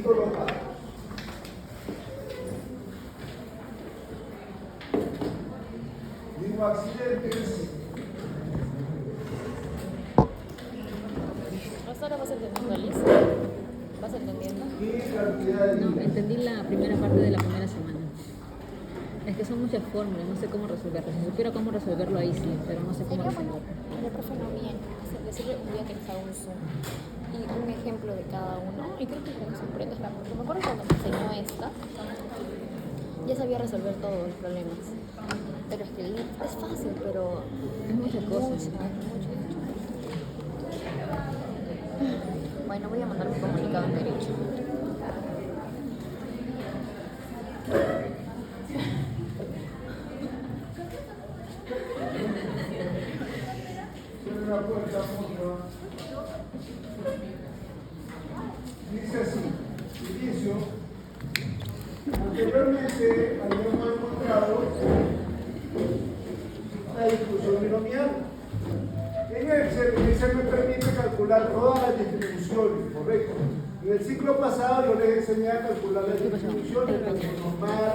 distintos locales. Digo accidentes. ¿Hasta ahora vas entendiendo, Alice? ¿Vas entendiendo? Y cantidad de No, días. entendí la primera parte de la primera semana. Es que son muchas fórmulas, no sé cómo resolverlo. Si supiera cómo resolverlo ahí sí, pero no sé cómo Sería bueno resolverlo. que el profe no viene, decirle un día que les haga un Zoom y un ejemplo de cada uno. Y creo que con eso aprendes la porque me acuerdo cuando me enseñó esta, ya sabía resolver todos los problemas. Pero es que el link es fácil, pero Es muchas cosas. mucho. Bueno, voy a mandar mi comunicado en derecho. Cierre la puerta, porfa. Dice así, inicio. Anteriormente habíamos encontrado la distribución binomial. En Excel me permite calcular todas las distribuciones, ¿correcto? En el ciclo pasado yo les enseñé a calcular las distribuciones, normal,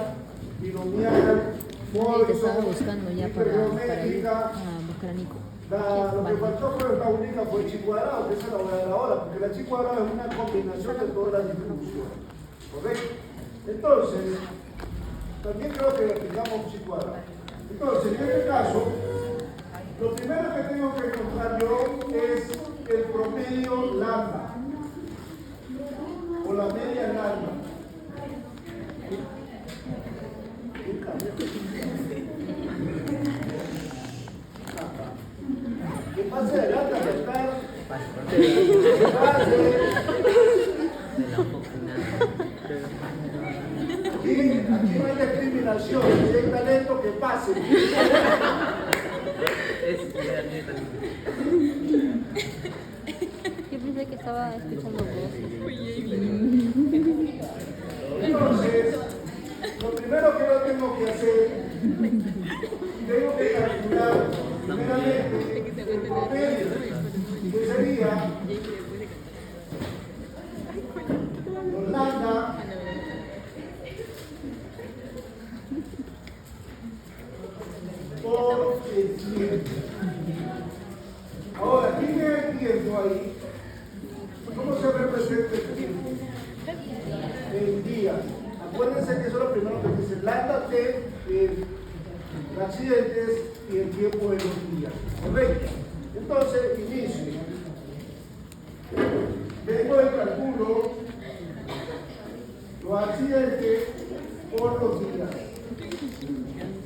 binomial, Te estaba buscando ya para hipergeométrica. buscar a Nico. Lo que faltó fue la única fue el chi cuadrado, que esa la voy a dar ahora, porque la chi cuadrado es una combinación de todas las distribuciones. ¿Correcto? Entonces, también creo que aplicamos chi cuadrado. Entonces, en este caso, lo primero que tengo que encontrar yo es el promedio lambda, o la media lambda. ¿Qué pasa de lata? Aquí no hay discriminación, si hay talento que pase. Yo pensé que estaba escuchando voces. Entonces, lo primero que yo tengo que hacer, tengo que calcular primeramente el promedio, que sería los lambda por el tiempo. Ahora, ¿quién es el tiempo ahí? ¿Cómo se representa el tiempo? En días. Acuérdense que eso es lo primero que dice, lambda t, accidentes y el tiempo de los días. ¿Correcto? Entonces, inicio. Vengo y calculo los accidentes por los días.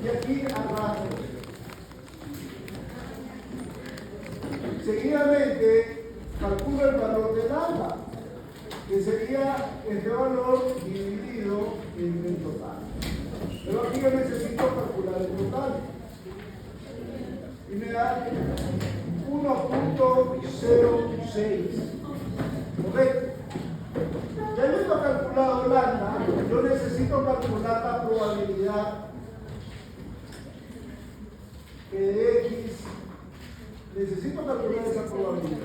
Y aquí arrastro. Seguidamente, calculo el valor del lambda, que sería este valor dividido en el total. Pero aquí yo necesito calcular el total. Y me da 1.06. ¿Correcto? Ya yo he calculado lambda, yo necesito calcular la probabilidad que de X, necesito calcular esa probabilidad.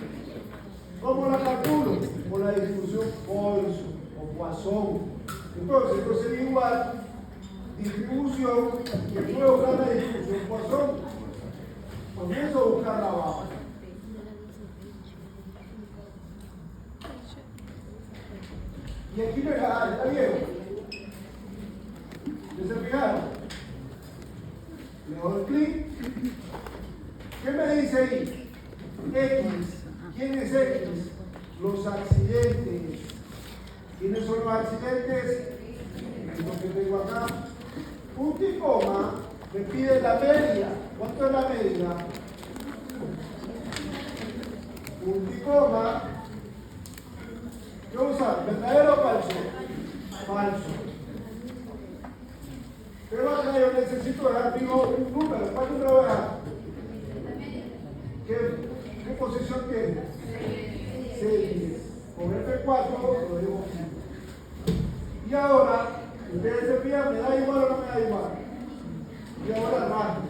¿Cómo la calculo? Con la distribución Poisson o Poisson. Entonces, esto sería igual distribución, que puedo buscar la distribución Poisson. Comienzo a buscarla abajo. Y aquí me da, ¿está bien? ¿Se fijaron? Le doy clic. ¿Qué me dice ahí? X. ¿Quién es X? Los accidentes. ¿Quiénes son los accidentes? Lo que tengo acá. Punto y coma me pide la media. ¿Cuánto es la media? Punto y coma. ¿Qué usar? ¿Verdadero o falso? Falso. Pero acá yo necesito dejar vivo un número. ¿Cuál número voy a dejar? ¿Qué posición tiene? 6. Con F4 lo dejo aquí. Y ahora, ustedes se fijan, ¿me da igual o no me da igual? Y ahora arranco.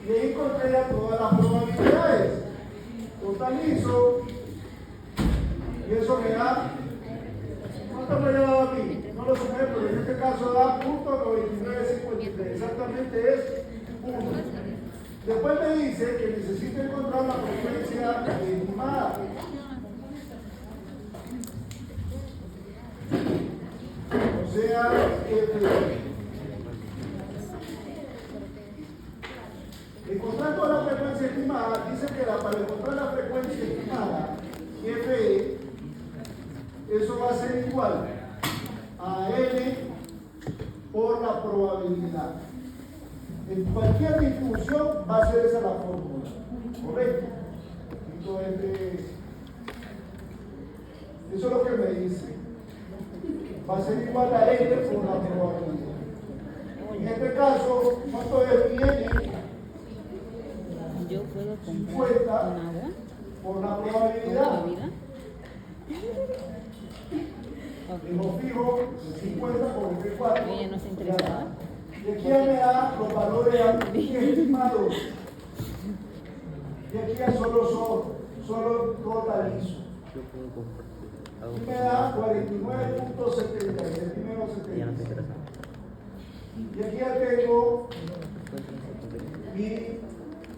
Y ahí encontré ya todas las probabilidades. Totalizo. Y eso me da ¿Cuánto me ha dado a mí? No lo sumé, pero en este caso da .9953. Exactamente es 1. Después me dice que necesito encontrar la frecuencia estimada. O sea, encontrando la frecuencia estimada, dice que para encontrar la frecuencia estimada, Fe, eso va a ser igual a N por la probabilidad. En cualquier distribución va a ser esa la fórmula, ¿correcto? Entonces, eso es lo que me dice. Va a ser igual a N por la probabilidad. En este caso, ¿cuánto es mi N? Yo puedo comprar 50 con agua. por la probabilidad. Okay. Y lo fijo en 50 por el 4. Ella no está interesada. Y aquí ya me da los valores estimados. Y aquí ya solo totalizo. Y me da 49.70 centímetros. Y aquí ya tengo mi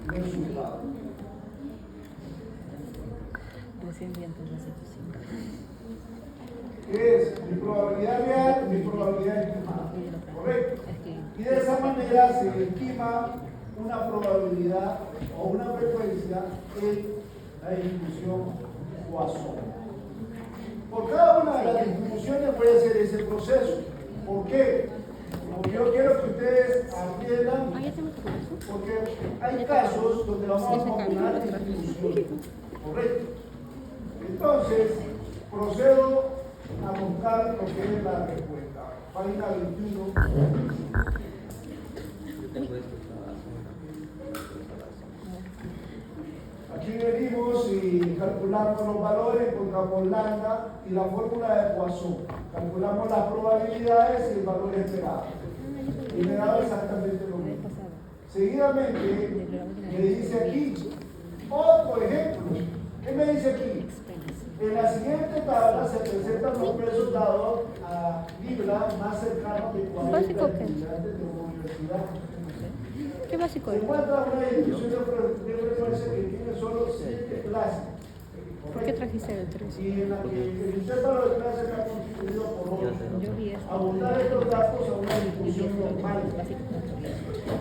resultado. Recién vi antes de la situación. Es mi probabilidad real, mi probabilidad estimada. ¿Correcto? Y de esa manera se estima una probabilidad o una frecuencia en la distribución Poisson. Por cada una de las distribuciones voy a hacer ese proceso. ¿Por qué? Porque yo quiero que ustedes entiendan, porque hay casos donde vamos a combinar distribuciones. ¿Correcto? Entonces, procedo a buscar lo que es la respuesta. Página 21. Aquí venimos y calculamos los valores, encontramos lambda y la fórmula de Poisson. Calculamos las probabilidades y el valor esperado. Y me da exactamente lo mismo. Seguidamente me dice aquí, por ejemplo, ¿qué me dice aquí? En la siguiente tabla se presentan los resultados a Libra más cercanos de 40 estudiantes de una universidad. ¿Qué básico Se es? encuentra una distribución de frecuencia que tiene solo 7 clases. ¿Por qué trajiste el 3? Y en la que el intervalo de clase está constituido por Yo vi esto. abundar estos datos a una distribución normal.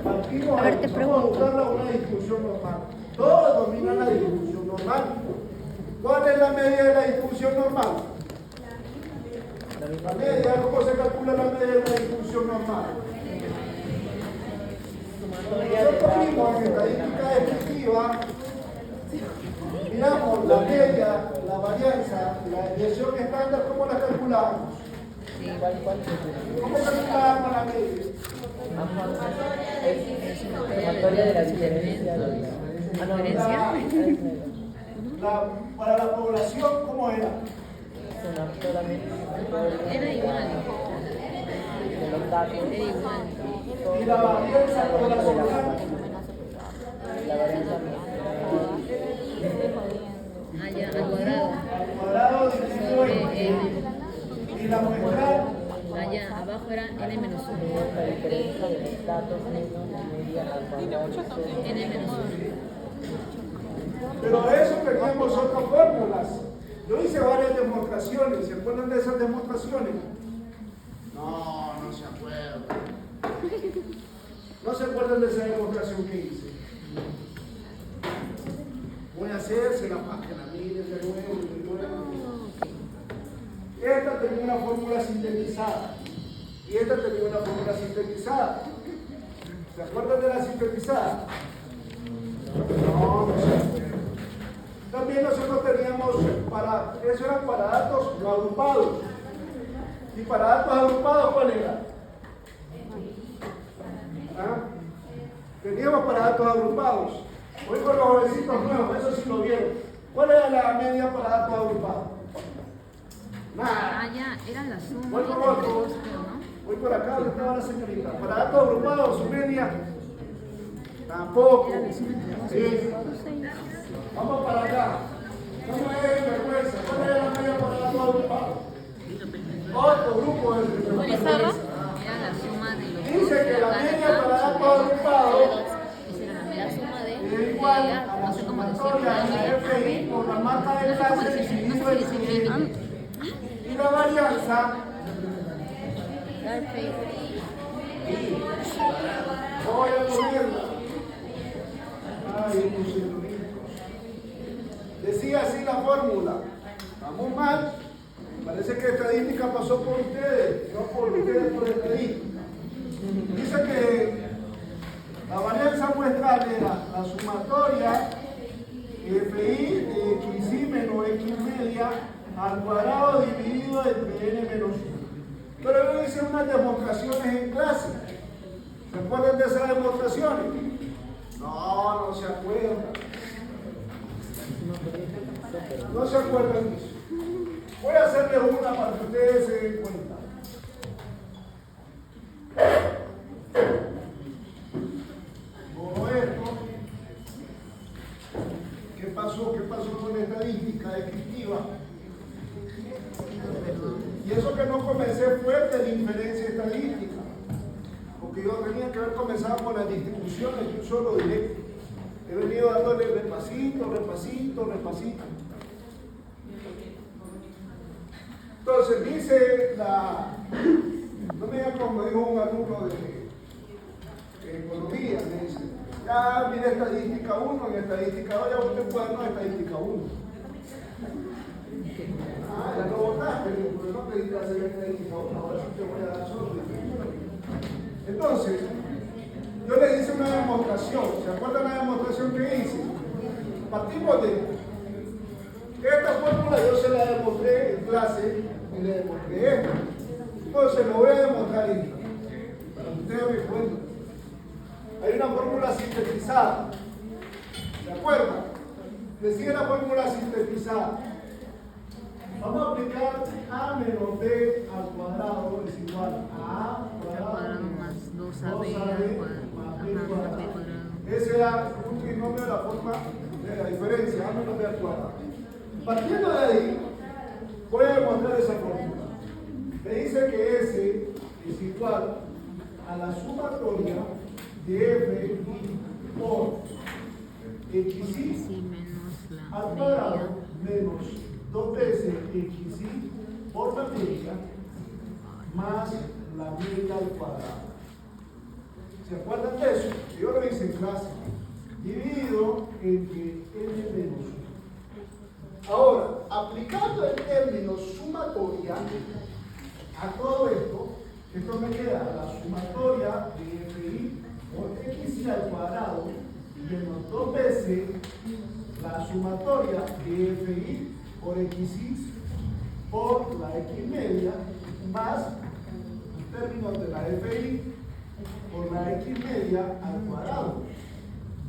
Partimos A ver, te vamos pregunto. a buscarla a una distribución normal. Todos dominan la distribución normal. ¿Cuál es la media de la distribución normal? La media, ¿cómo se calcula la media de la distribución normal? Nosotros vimos en estadística efectiva, miramos la media, la varianza, la desviación estándar, ¿cómo la calculamos? ¿Cómo calculamos la media? Sumatoria de la diferencia. Para la población, ¿cómo era? Era igual. De los datos. Era igual. Y la varianza poblacional. La varianza Ah, ya, al cuadrado. Cuadrado dividido Sobre en N. y la muestral. Ah, ya, abajo era N menos 1. la diferencia de los datos menos la media al cuadrado. N menos 1. Pero eso teníamos otras fórmulas. Yo hice varias demostraciones. ¿Se acuerdan de esas demostraciones? No se acuerdan. No se acuerdan de esa demostración que hice. Voy a hacérsela para que la miren de nuevo y de nuevo. Esta tenía una fórmula sintetizada. Y esta tenía una fórmula sintetizada. ¿Se acuerdan de la sintetizada? No se acuerdan. También nosotros teníamos eso eran para datos no agrupados. Y para datos agrupados, ¿cuál era? ¿Ah? Teníamos para datos agrupados. Voy con los jovencitos nuevos, eso sí lo vieron. ¿Cuál era la media para datos agrupados? Nada. Ah, ya, era la suma. Voy con del otro. costo, ¿no? Voy por acá donde estaba la señorita. Para datos agrupados, su media. Tampoco. Sí. Vamos para acá. ¿Cómo es vergüenza? ¿Cuál es la media para datos agrupados? puedo decir. Pizarra. Era la suma de los Dice que la media para datos agrupados La suma de es igual a la no sé cómo sumatoria de la FI por la marca de clase dividido en y la varianza. Voy a ponerla. Ay, decía así la fórmula. Vamos mal. Parece que estadística pasó por ustedes, no por ustedes por estadística. Dice que la varianza muestral era la sumatoria FI de XI menos X media al cuadrado dividido entre N menos 1. Pero yo hice unas demostraciones en clase. ¿Se acuerdan de esas demostraciones? No, no se acuerdan. No se acuerdan de eso. Voy a hacerles una para que ustedes se den cuenta. Como esto. ¿Qué pasó? ¿Qué pasó con la estadística descriptiva? Y eso que no comencé fuerte de inferencia estadística. Porque yo tenía que haber comenzado con las distribuciones de un solo directo. He venido dándole repasito. Entonces dice no me digan como dijo un alumno de economía, me dice, ya mire estadística 1, en estadística 2 ya usted puede no estadística 1. Ya lo votaste, pero no pedí hacer estadística 1, ahora sí te voy a dar solo. Entonces, yo le hice una demostración. ¿Se acuerdan la demostración que hice? Partimos de esta fórmula, yo se la demostré en clase y le demostré esto. Entonces, lo voy a demostrar en para que ustedes me cuenten. Hay una fórmula sintetizada. ¿Se acuerdan? Decía la fórmula sintetizada. Vamos a aplicar a menos b al cuadrado es igual a a cuadrado más 2ab más b cuadrado. Ese era un trinomio de la forma de la diferencia, a menos b al cuadrado. Partiendo de ahí, voy a demostrar esa fórmula. Me dice que S es igual a la sumatoria de f por xi al cuadrado menos 2 veces xi por la media más la media al cuadrado. ¿Se acuerdan de eso? Yo lo hice en clase. Dividido entre n menos 1. Ahora, aplicando el término sumatoria a todo esto me queda la sumatoria de fi por xi al cuadrado menos 2 veces la sumatoria de fi por xi por la x media más los términos de la fi por la x media al cuadrado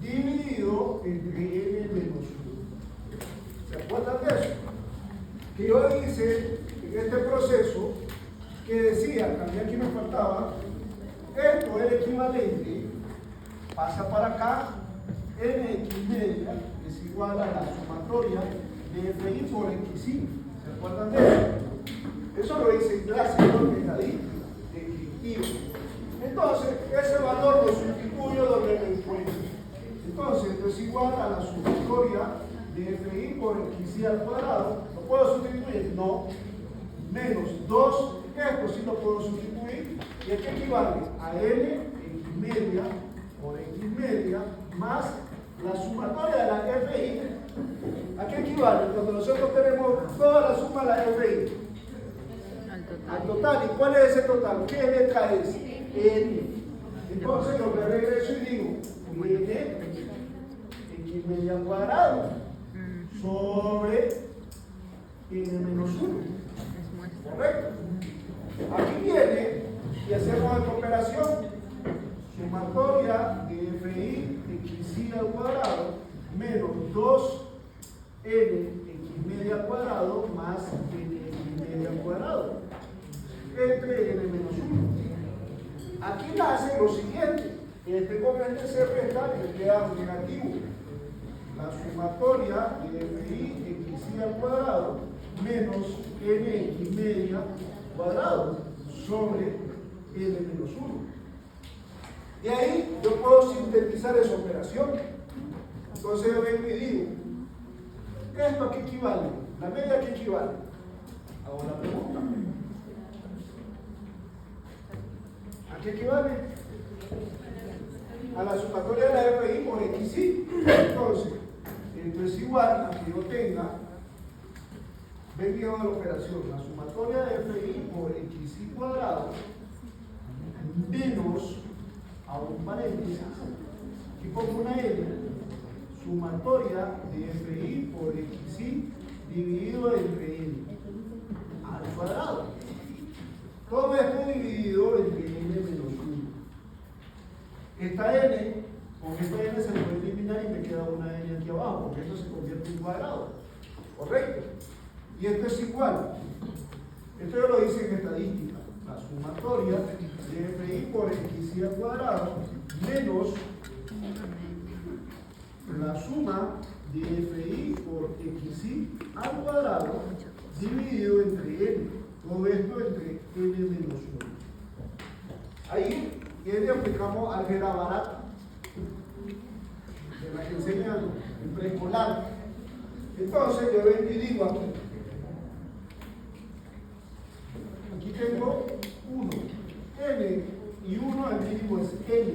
dividido entre n menos 1. ¿Se acuerdan de eso? Que yo hice en este proceso que decía, también aquí me faltaba, esto es equivalente, pasa para acá, nx media es igual a la sumatoria de fi por xi. ¿Se acuerdan de eso? Eso lo hice en clase, no en estadística, descriptivo. Entonces, ese valor lo sustituyo donde me encuentro. Entonces, esto es igual a la sumatoria de fi por xi al cuadrado. ¿Lo puedo sustituir? No. Menos 2, esto sí lo puedo sustituir. ¿Y a qué equivale? A n x media por x media más la sumatoria de la fi. ¿A qué equivale? Cuando nosotros tenemos toda la suma de la fi. Al total. ¿Y cuál es ese total? ¿Qué letra es? N. Entonces yo me regreso y digo, n x media al cuadrado sobre n menos 1. ¿Correcto? Aquí viene y hacemos esta operación. Sumatoria de fi xi al cuadrado menos 2n x media al cuadrado más n x media al cuadrado entre n menos 1. Aquí nace lo siguiente. Este con este se resta y le queda negativo. La sumatoria de fi xi al cuadrado menos nx media cuadrado sobre n menos 1. Y ahí yo puedo sintetizar esa operación. Entonces yo vengo y digo, ¿esto a qué equivale? ¿La media a qué equivale? Hago la pregunta. ¿A qué equivale? A la sumatoria de la FI por XY. Entonces, esto es igual a que yo tenga, vendido de la operación, la sumatoria de FI por XY cuadrado menos, a un paréntesis, aquí pongo una N, sumatoria de FI por XY dividido entre N al cuadrado. Todo esto dividido entre N menos 1. Esta N, con esta N se puede eliminar y me queda una N aquí abajo, porque esto se convierte en cuadrado. ¿Correcto? Y esto es igual. Esto yo lo hice en estadística. La sumatoria de FI por XY al cuadrado menos la suma de FI por XY al cuadrado dividido entre N. Todo esto entre N menos 1. Ahí aplicamos álgebra barata, de la que enseñan en preescolar. Entonces yo vengo y digo aquí tengo 1, n y 1 el mínimo es n,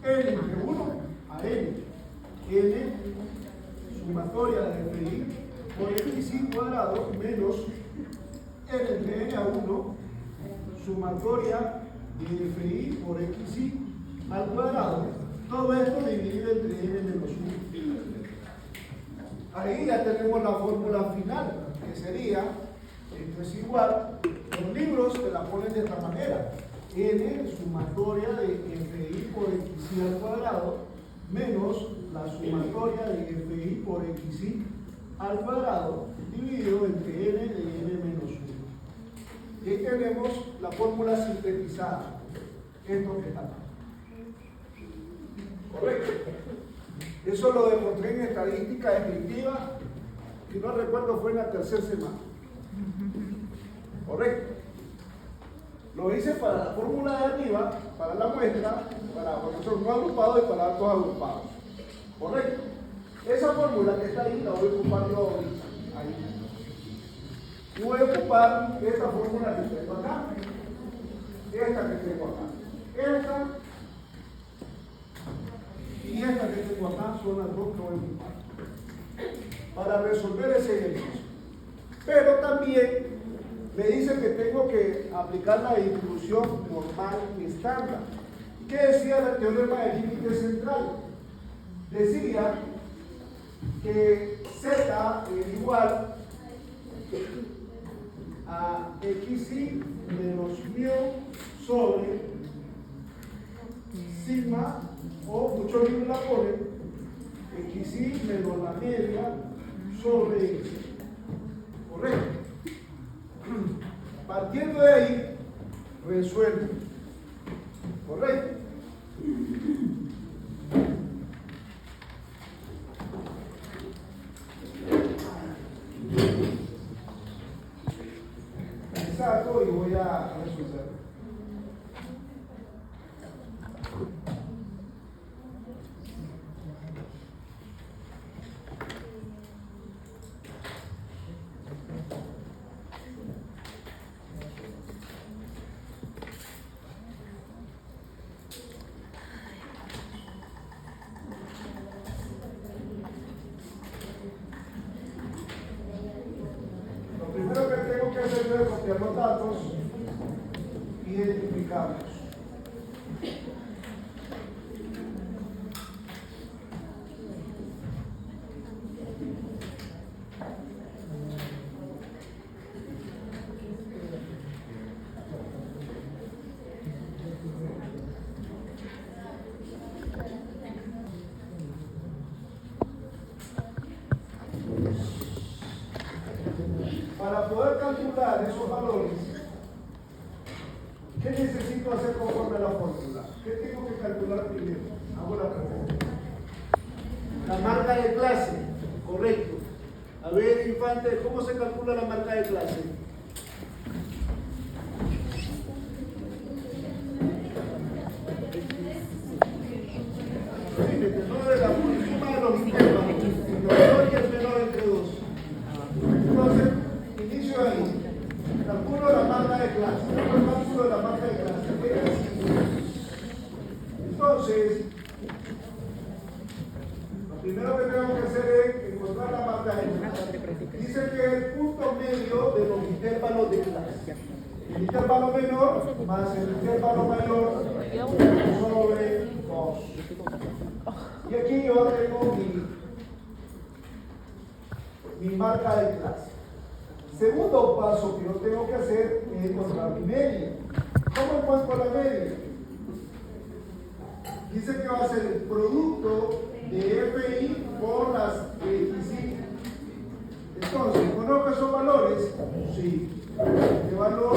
n entre 1 a n sumatoria de FI por XY cuadrado menos n entre n a 1 sumatoria de FI por XY al cuadrado, todo esto dividido entre n menos 1. Ahí ya tenemos la fórmula final, que sería, esto es igual, los libros te la ponen de esta manera, n sumatoria de FI por XY al cuadrado menos la sumatoria de FI por XY al cuadrado dividido entre n de n menos 1. Y ahí tenemos la fórmula sintetizada, esto que está acá. ¿Correcto? Eso lo demostré en estadística descriptiva, si no recuerdo fue en la tercera semana. ¿Correcto? Lo hice para la fórmula de arriba, para la muestra, para profesor no agrupado y para datos agrupados. ¿Correcto? Esa fórmula que está ahí la voy a ocupar yo ahorita. Ahí. Y voy a ocupar esta fórmula que tengo acá, esta que tengo acá, esta y esta que tengo acá son las dos que voy a ocupar para resolver ese ejercicio. Pero también me dice que tengo que aplicar la distribución normal estándar. ¿Qué decía el teorema del límite central? Decía que z es igual a xy menos mu sobre sigma, o muchos libros la ponen xy menos la media sobre x. ¿Correcto? Partiendo de ahí, resuelvo. ¿Correcto? Saco y voy a resolver. Lo primero que tengo que hacer es copiar los datos y identificarlos. Para poder calcular esos valores, ¿qué necesito hacer conforme a la fórmula? ¿Qué tengo que calcular primero? Hago la pregunta. La marca de clase, correcto. A ver, Infante, ¿cómo se calcula la marca de clase? calculo la marca de clase. ¿Cómo es el cálculo de la marca de clase? Entonces, lo primero que tengo que hacer es encontrar la marca de clase. Dice que es el punto medio de los intervalos de clase. El intervalo menor más el intervalo mayor sobre 2. Y aquí yo tengo mi marca de clase. Segundo paso que yo tengo que hacer es encontrar mi media. ¿Cómo encuentro la media? Dice que va a ser el producto de FI por las XY. Entonces, ¿conozco esos valores? Sí. Este valor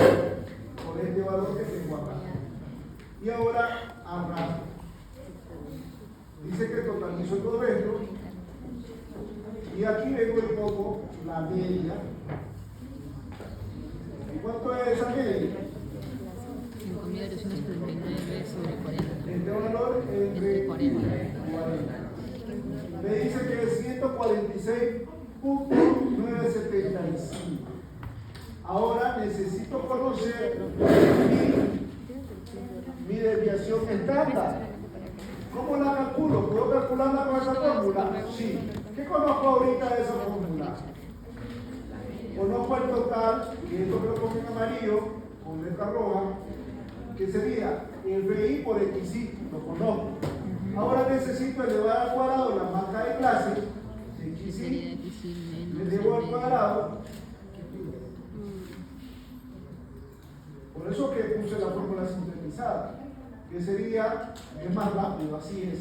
por este valor que tengo acá. Y ahora arranco. Dice que totalizo todo esto. Y aquí vengo y pongo la media. ¿Y cuánto es esa media? 5.839 sobre 40. Este valor es de 40. Me dice que es 146.975. Ahora necesito conocer mi desviación estándar. ¿Cómo la calculo? ¿Puedo calcularla con esa fórmula? Sí. ¿Qué conozco ahorita de esa fórmula? Conozco el total, y esto que lo pongo en amarillo, con letra roja, que sería FI por XY, lo conozco. Ahora necesito elevar al cuadrado la marca de clase, XY, le elevo al cuadrado. Por eso que puse la fórmula sintetizada, que sería, es más rápido, así es.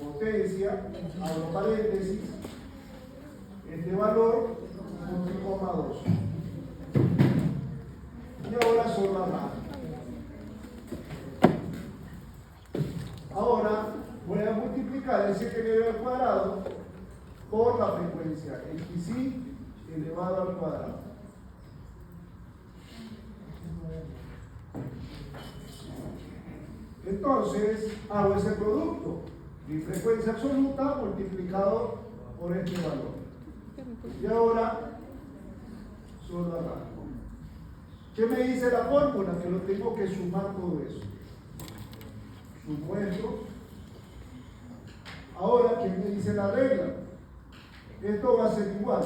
Potencia, abro paréntesis, este valor, 1,2. Y ahora sobre la marca. Ahora voy a multiplicar ese que eleva al cuadrado por la frecuencia, XY elevado al cuadrado. Entonces, hago ese producto, mi frecuencia absoluta multiplicado por este valor. Y ahora, solo arranco. ¿Qué me dice la fórmula? Que lo tengo que sumar todo eso. Sumo esto. Ahora, ¿qué me dice la regla? Esto va a ser igual.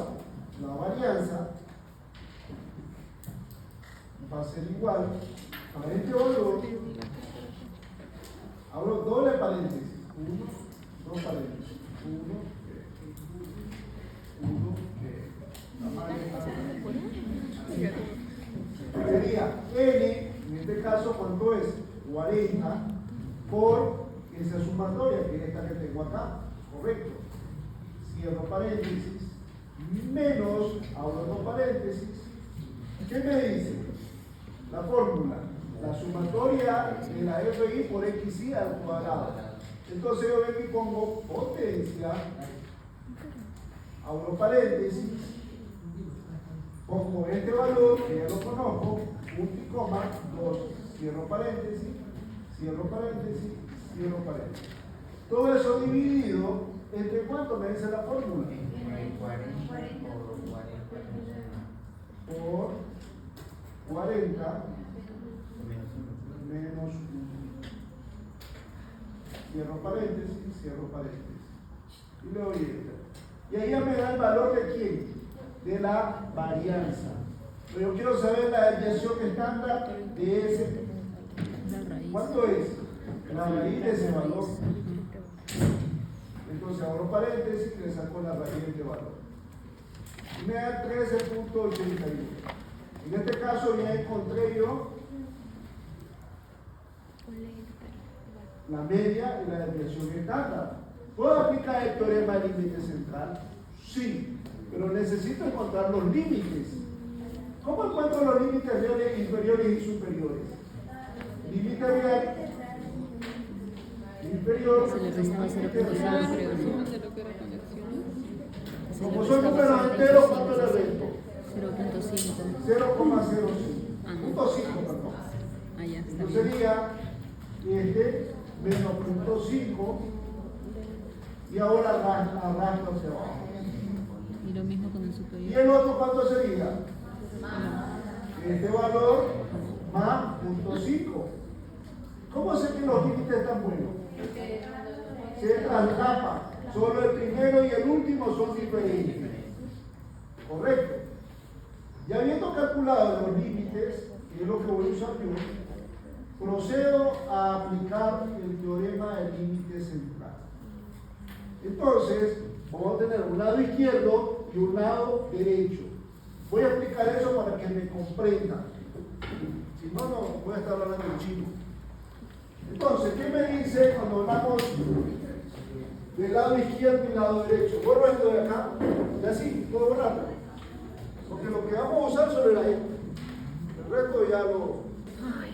La varianza va a ser igual a este valor. Abro doble paréntesis. 1, 2 paréntesis. 1, sería N, en este caso, ¿cuánto es? 40 por esa sumatoria, que es esta que tengo acá. Correcto. Cierro paréntesis. Menos, abro dos paréntesis. ¿Qué me dice? La fórmula. La sumatoria de la FI por XY al cuadrado. Entonces yo vengo y pongo potencia, abro paréntesis, pongo este valor, que ya lo conozco, 1,2, cierro paréntesis, cierro paréntesis, cierro paréntesis. Todo eso dividido, ¿entre cuánto me dice la fórmula? Por 40 menos 1. Cierro paréntesis, cierro paréntesis. Y le doy enter. Y ahí ya me da el valor de quién? De la varianza. Pero yo quiero saber la desviación estándar de ese. ¿Cuánto es? La raíz de ese valor. Entonces abro paréntesis y le saco la raíz de este valor. Y me da 13.81. En este caso ya encontré yo la media y la desviación estándar. ¿Puedo aplicar el teorema del límite central? Sí, pero necesito encontrar los límites. ¿Cómo encuentro los límites reales inferiores y superiores? Límite real inferior. Se le restaba 0.5, creo. Como son números enteros, ¿cuánto le resto? 0.5. 0,05. Ah, no. Punto 5, perdón. Ah, ya, está Entonces bien. sería menos 0.5 y ahora arrastro hacia abajo. Y lo mismo con el ¿Y superior. el otro cuánto sería? este valor más 0.5. ¿Cómo sé que los límites están buenos? Se traslapa. Solo el primero y el último son diferentes. Correcto. Ya habiendo calculado los límites, que es lo que voy a usar yo, procedo a aplicar el teorema del límite central. Entonces, vamos a tener un lado izquierdo y un lado derecho. Voy a explicar eso para que me comprendan. Si no, no voy a estar hablando en chino. Entonces, ¿qué me dice cuando hablamos del lado izquierdo y lado derecho? Borro esto de acá, y así, puedo borrarlo. Porque lo que vamos a usar sobre la esto. El resto ya lo...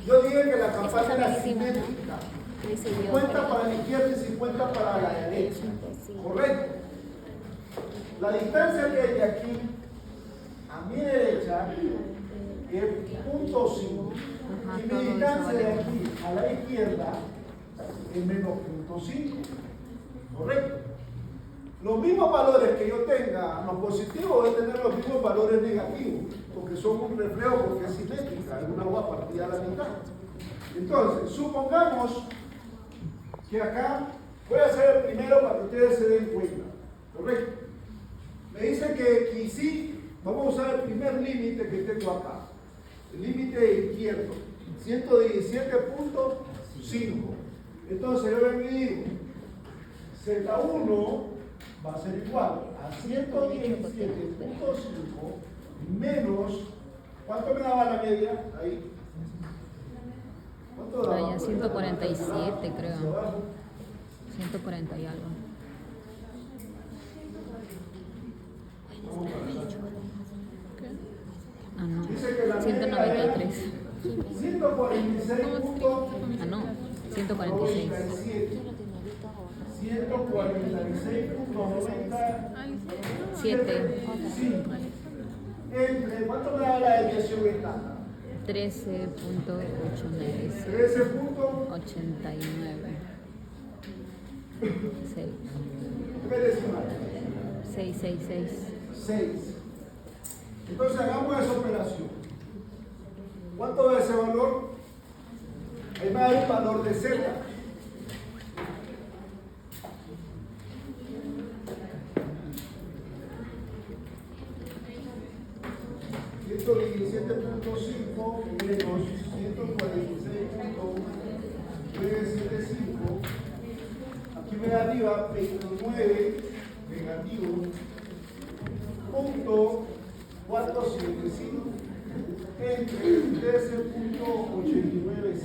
Yo dije que la campana era simétrica. 50 para la izquierda y 50 para la derecha. Correcto. La distancia que hay de aquí a mi derecha es 0.5. Y mi distancia de aquí a la izquierda es menos 0.5. Correcto. Los mismos valores que yo tenga, los positivos, voy a tener los mismos valores negativos, porque son un reflejo, porque es simétrica, es una agua partida a la mitad. Entonces, supongamos que acá, voy a hacer el primero para que ustedes se den cuenta. Correcto. Me dice que y sí, vamos a usar el primer límite que tengo acá. El límite izquierdo, 117.5. Entonces yo vengo y digo, Z1 va a ser igual a 117.5 menos, ¿cuánto me daba la media? Ahí. ¿Cuánto daba? Allá 147 creo. 140 y algo. Ah, no. Dice que la 193. 146 puntos. Ah, no. 146. 146.90. 7. Entre, ¿cuánto me da la desviación estándar? 13.89. 13.89. 6. ¿Qué decimal? 666. 6. Entonces hagamos esa operación. ¿Cuánto da ese valor? Ahí me da un valor de Z. $117.5 menos 146.975. Aquí me da arriba 29 negativo punto 475 entre 13.89.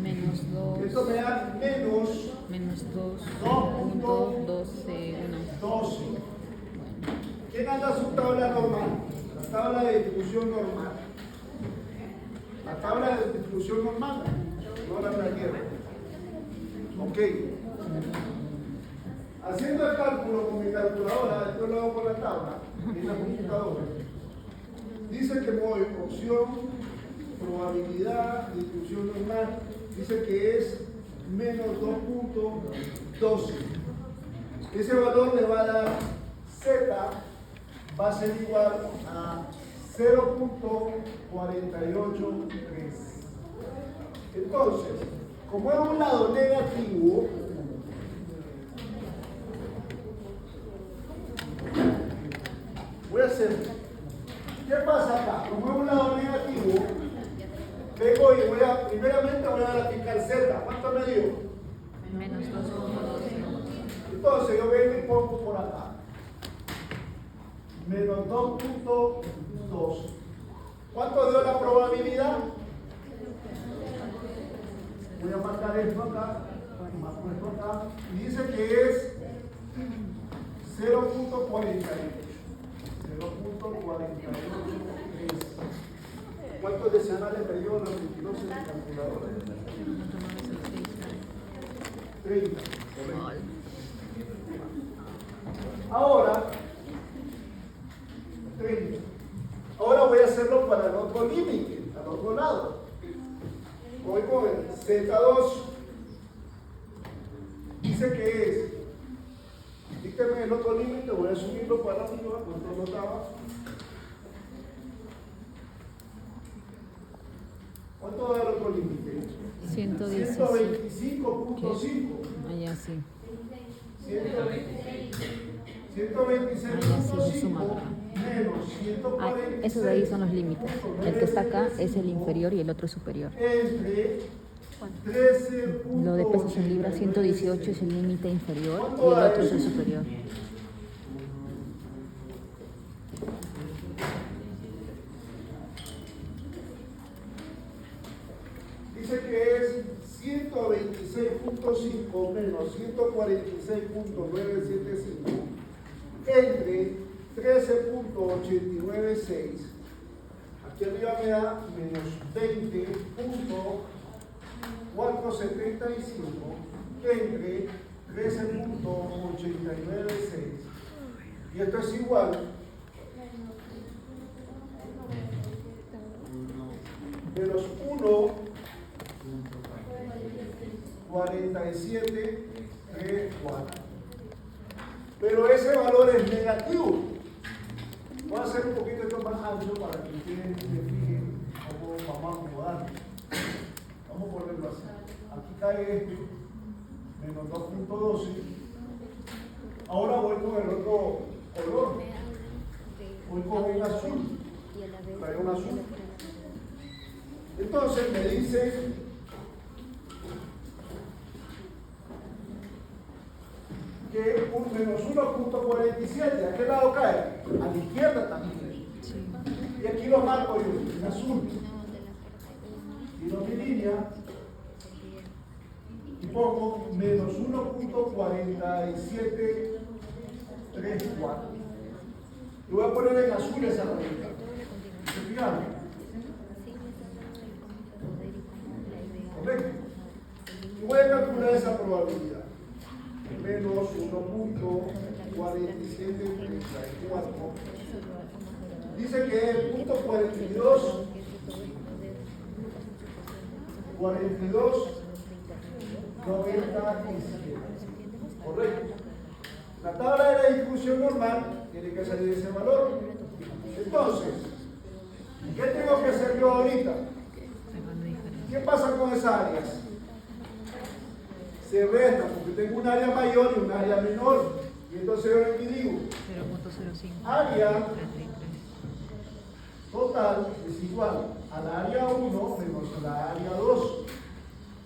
Menos 2. Esto me da menos Menos 2.12. 12. ¿Quién anda su tabla normal? La tabla de distribución normal. La tabla de distribución normal. No la plaquera. Ok. Haciendo el cálculo con mi calculadora, después lo hago con la tabla, en la computadora. Dice que voy opción, probabilidad, distribución normal. Dice que es menos 2.12. Ese valor le va a dar Z, va a ser igual a 0.483. Entonces, como es un lado negativo, voy a hacer, ¿qué pasa acá? Como es un lado negativo, vengo y primeramente voy a graficar Z. ¿Cuánto me dio? Menos 2.12. Entonces yo vengo y pongo por acá. Menos 2.2. ¿Cuánto dio la probabilidad? Voy a marcar esto acá. Marco esto acá. Y dice que es 0.48. 0.483. ¿Cuántos decimales me dio los 22 en el calculador? 30. Ahora, 30. Ahora voy a hacerlo para el otro límite, al otro lado. Voy con el Z2. Dice que es, dicte permíteme el otro límite, voy a subirlo para arriba, cuánto notaba. ¿Cuánto da el otro límite? 116. 125.5. Allá sí. 126.5 menos Ah, 146. esos de ahí son los límites. El que está acá es el inferior y el otro es superior. Entre 13. Lo de pesos en libras, 118 es el límite inferior y el otro es el superior. Dice que es 126.5 menos 146.975 entre 13.896. Aquí arriba me da menos 20.475 entre 13.896. Y esto es igual menos 1.4734. Pero ese valor es negativo. Voy a hacer un poquito esto más ancho para que ustedes se fijen cómo vamos a acomodar. Vamos a ponerlo así. Aquí cae este, menos 2.12. Ahora voy con el otro color. Voy con el azul. Traigo un azul. Entonces me dice que un menos 1.47, ¿a qué lado cae? A la izquierda también. Y aquí lo marco yo, en azul. Tiro mi línea y pongo menos 1.4734. Y voy a poner en azul esa rayita. ¿Se fijan? ¿Correcto? Y voy a calcular esa probabilidad. Menos 1.4734. Dice que es punto 42, 97. Correcto. La tabla de la distribución normal tiene que salir ese valor. Entonces, ¿qué tengo que hacer yo ahorita? ¿Qué pasa con esas áreas? Se restan porque tengo un área mayor y un área menor. Y entonces yo aquí digo, 0.05. área total es igual al área 1 menos a la área 2.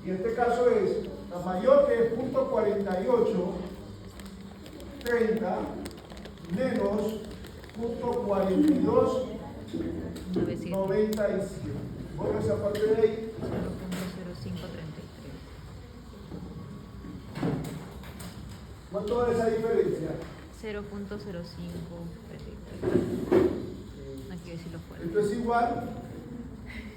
Y en este caso es la mayor, que es punto 48, 30 menos punto 42, 97. Borra esa parte de ahí. 0.0533. ¿Cuánto es esa diferencia? 0.0533. No quiero decirlo fuera. Esto es igual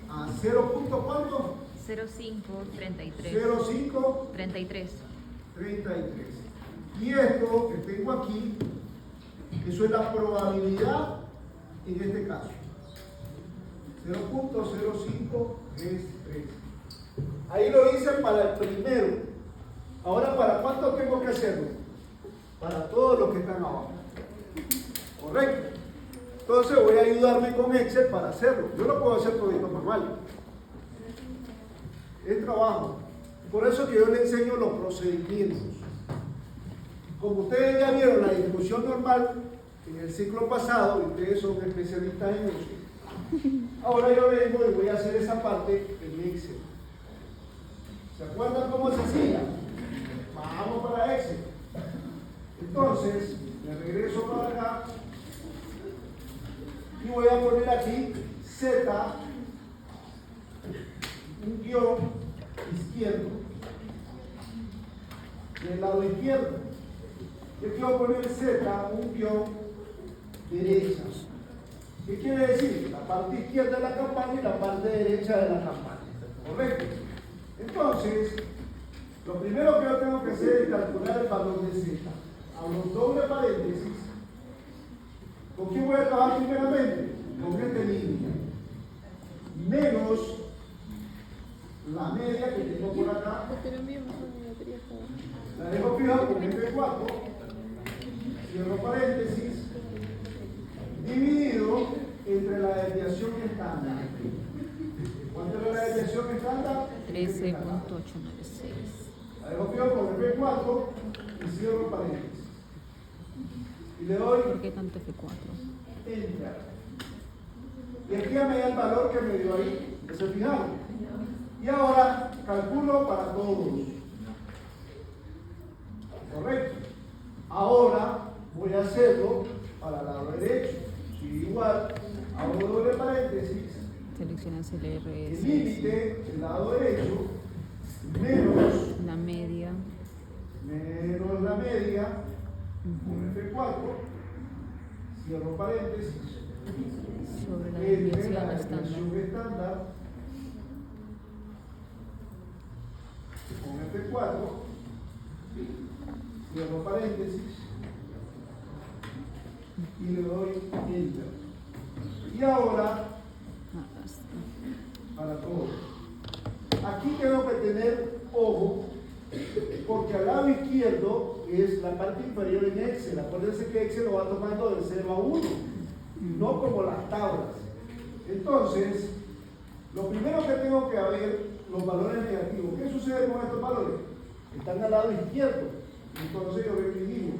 a 0. ¿Cuánto? 0.533. 0,5. 33. 33. Y esto que tengo aquí, eso es la probabilidad en este caso. 0.0533. Ahí lo hice para el primero. Ahora, ¿para cuánto tengo que hacerlo? Para todos los que están abajo. ¿Correcto? Entonces voy a ayudarme con Excel para hacerlo. Yo no puedo hacer todo esto manual. Es trabajo. Por eso que yo le enseño los procedimientos. Como ustedes ya vieron la distribución normal en el ciclo pasado, y ustedes son especialistas en eso, ahora yo vengo y voy a hacer esa parte en Excel. ¿Se acuerdan cómo se hacía? Vamos para Excel. Entonces, me regreso para acá y voy a poner aquí Z, un guión izquierdo, del lado izquierdo. Yo quiero poner Z, un guión derecha. ¿Qué quiere decir? La parte izquierda de la campana y la parte derecha de la campana. ¿Correcto? Entonces, lo primero que yo tengo que hacer es calcular el valor de Z. Abro doble paréntesis. ¿Con quién voy a trabajar primeramente? Con esta línea. Menos la media que tengo por acá. La dejo fija con este 4. cierro paréntesis, dividido entre la desviación estándar. ¿Cuánto es la desviación estándar? 13.896. La dejo fijo con F4 y cierro paréntesis. Y le doy ¿Por qué tanto F4? Enter. Y aquí ya me da el valor que me dio ahí, ¿se fijaron? Y ahora calculo para todos. Correcto. Ahora voy a hacerlo para el lado derecho. Si igual, hago doble paréntesis, Seleccionas el el RS, límite del lado derecho, menos la media, la media, con F4, cierro paréntesis, sobre la entre desviación la estándar. desviación estándar, con F4, cierro paréntesis, y le doy Enter. Y ahora, para todos. Aquí tengo que tener ojo, porque al lado izquierdo es la parte inferior en Excel. Acuérdense que Excel lo va tomando de 0 a 1, no como las tablas. Entonces, lo primero que tengo que ver, los valores negativos. ¿Qué sucede con estos valores? Están al lado izquierdo. Entonces yo vengo y digo,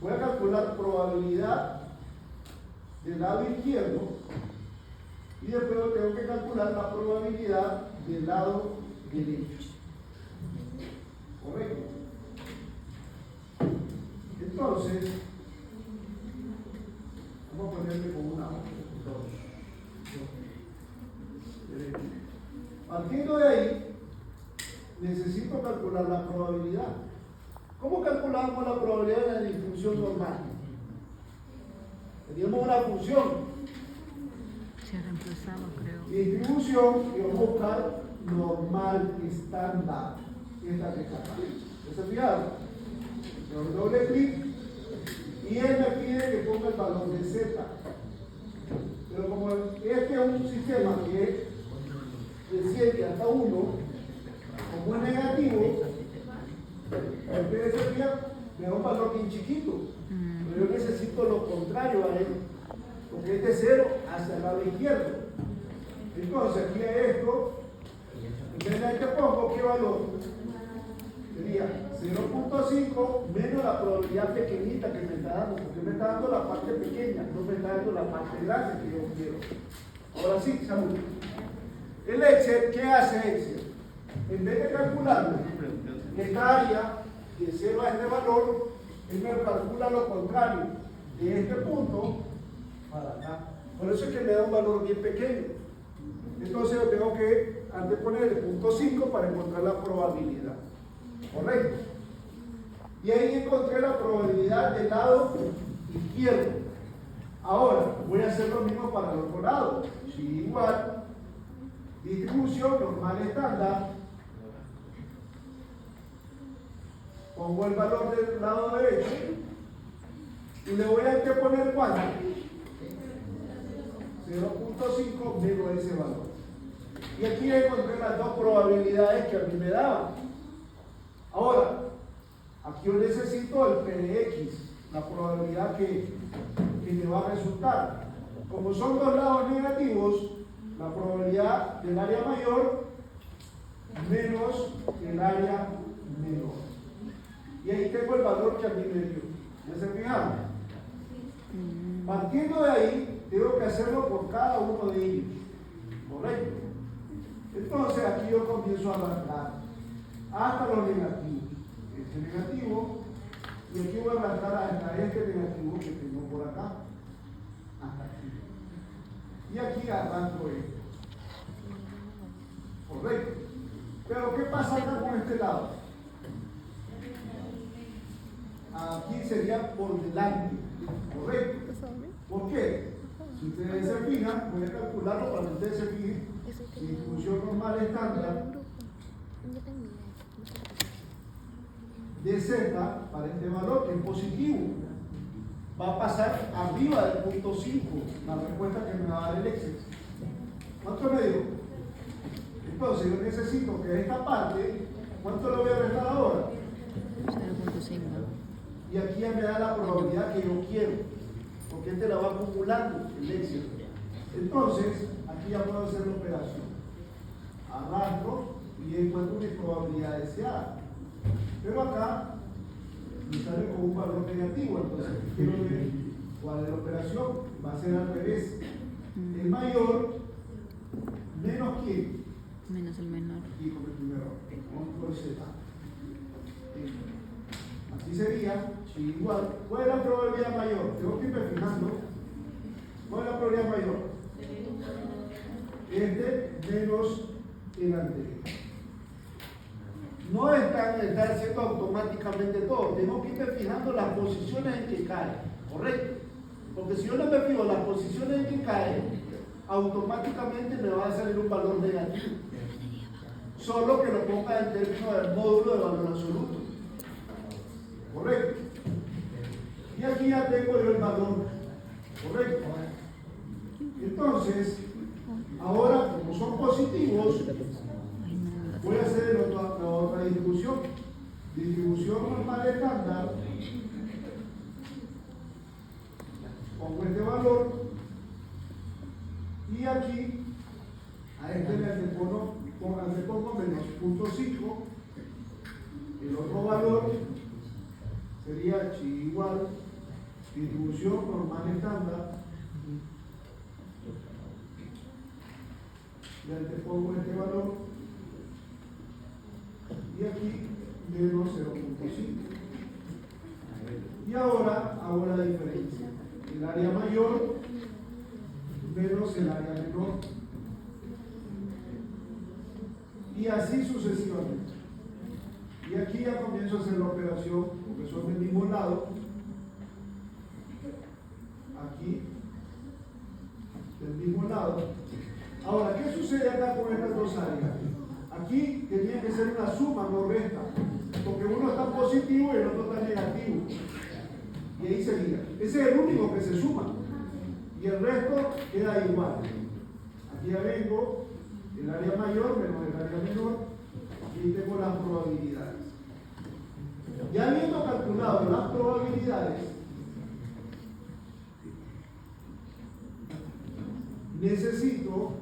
voy a calcular probabilidad del lado izquierdo y después tengo que calcular la probabilidad del lado derecho. ¿Correcto? Entonces, vamos a ponerle con una, dos. Derecho. Partiendo de ahí, necesito calcular la probabilidad. ¿Cómo calculamos la probabilidad de la distribución normal? Teníamos una función. Se ha reemplazado, creo. Distribución y vamos a buscar normal estándar. Esta que está acá. ¿Se fijaron? Le doy doble clic y él me pide que ponga el valor de Z. Pero como este es un sistema que desciende hasta 1, como es negativo, ustedes se fijan, me da un valor bien chiquito. Pero yo necesito lo contrario a él, porque es de 0 hacia el lado izquierdo. Entonces, aquí a esto, en vez de ahí te pongo, ¿qué valor? Sería 0.5 menos la probabilidad pequeñita que me está dando, porque me está dando la parte pequeña, no me está dando la parte grande que yo quiero. Ahora sí, Saúl. El Excel, ¿qué hace Excel? En vez de calcularlo, esta área de 0 a este valor, él me calcula lo contrario, de este punto para acá. Por eso es que me da un valor bien pequeño. Entonces yo tengo que anteponer el punto 5 para encontrar la probabilidad. ¿Correcto? Y ahí encontré la probabilidad del lado izquierdo. Ahora, voy a hacer lo mismo para el otro lado. Si igual, distribución normal estándar, pongo el valor del lado derecho y le voy a anteponer ¿cuánto? 0.5 menos ese valor. Y aquí encontré las dos probabilidades que a mí me daban. Ahora, aquí yo necesito el PDX, la probabilidad que me va a resultar. Como son dos lados negativos, la probabilidad del área mayor menos el área menor. Y ahí tengo el valor que a mí me dio. ¿Ya se fijaron? Partiendo de ahí, tengo que hacerlo por cada uno de ellos. ¿Correcto? Entonces aquí yo comienzo a arrancar hasta los negativos. Este negativo, y aquí voy a arrancar hasta este negativo que tengo por acá. Hasta aquí. Y aquí arranco esto. Correcto. Pero ¿qué pasa acá con este lado? Aquí sería por delante. Correcto. ¿Por qué? Si ustedes se fijan, voy a calcularlo para que ustedes se fijen. Distribución normal estándar de Z para este valor que es positivo va a pasar arriba del punto 5, la respuesta que me va a dar el Excel. ¿Cuánto me dio? Entonces yo necesito que esta parte, ¿cuánto le voy a restar ahora? 0.5. y aquí ya me da la probabilidad que yo quiero, porque este la va acumulando el éxito. Entonces, aquí ya puedo hacer la operación. Arrastro y encuentro mi probabilidad deseada. Pero acá me sale con un valor negativo, entonces quiero ver cuál es la operación. Va a ser al revés. El mayor menos quién. Menos el menor. Aquí cometí un error. Vamos por Z. Así sería, si igual. ¿Cuál es la probabilidad mayor? Tengo que irme fijando. ¿Cuál es la probabilidad mayor? Este menos el anterior. No está haciendo automáticamente todo. Tengo que irme fijando las posiciones en que cae. ¿Correcto? Porque si yo no me fijo en las posiciones en que cae, automáticamente me va a salir un valor negativo. Solo que lo ponga en términos del módulo de valor absoluto. ¿Correcto? Y aquí ya tengo yo el valor. ¿Correcto? Entonces, ahora como son positivos, voy a hacer la otra distribución. Distribución normal estándar. Pongo este valor. Y aquí, a este le antepongo menos 0.5. El otro valor sería chi igual distribución normal estándar. Le antepongo este valor. Y aquí menos 0.5. Y ahora hago la diferencia. El área mayor menos el área menor. Y así sucesivamente. Y aquí ya comienzo a hacer la operación, porque son del mismo lado. Aquí, del mismo lado. Ahora, ¿qué sucede acá con estas dos áreas? Aquí tenía que ser una suma, no resta, porque uno está positivo y el otro está negativo. Y ahí sería. Ese es el único que se suma. Y el resto queda igual. Aquí ya vengo, el área mayor menos el área menor, y tengo las probabilidades. Ya habiendo calculado las probabilidades, necesito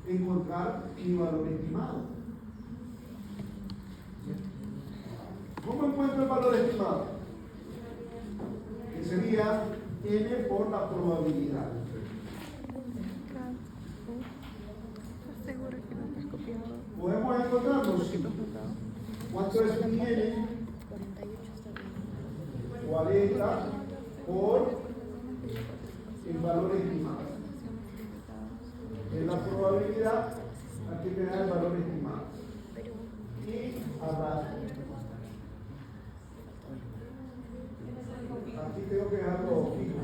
encontrar mi valor estimado. ¿Cómo encuentro el valor estimado? Que sería n por la probabilidad. Podemos encontrarnos cuánto es mi n, 40 por el valor estimado. En la probabilidad, aquí me da el valor estimado. Y arrastro. Aquí tengo que dejarlo fijo.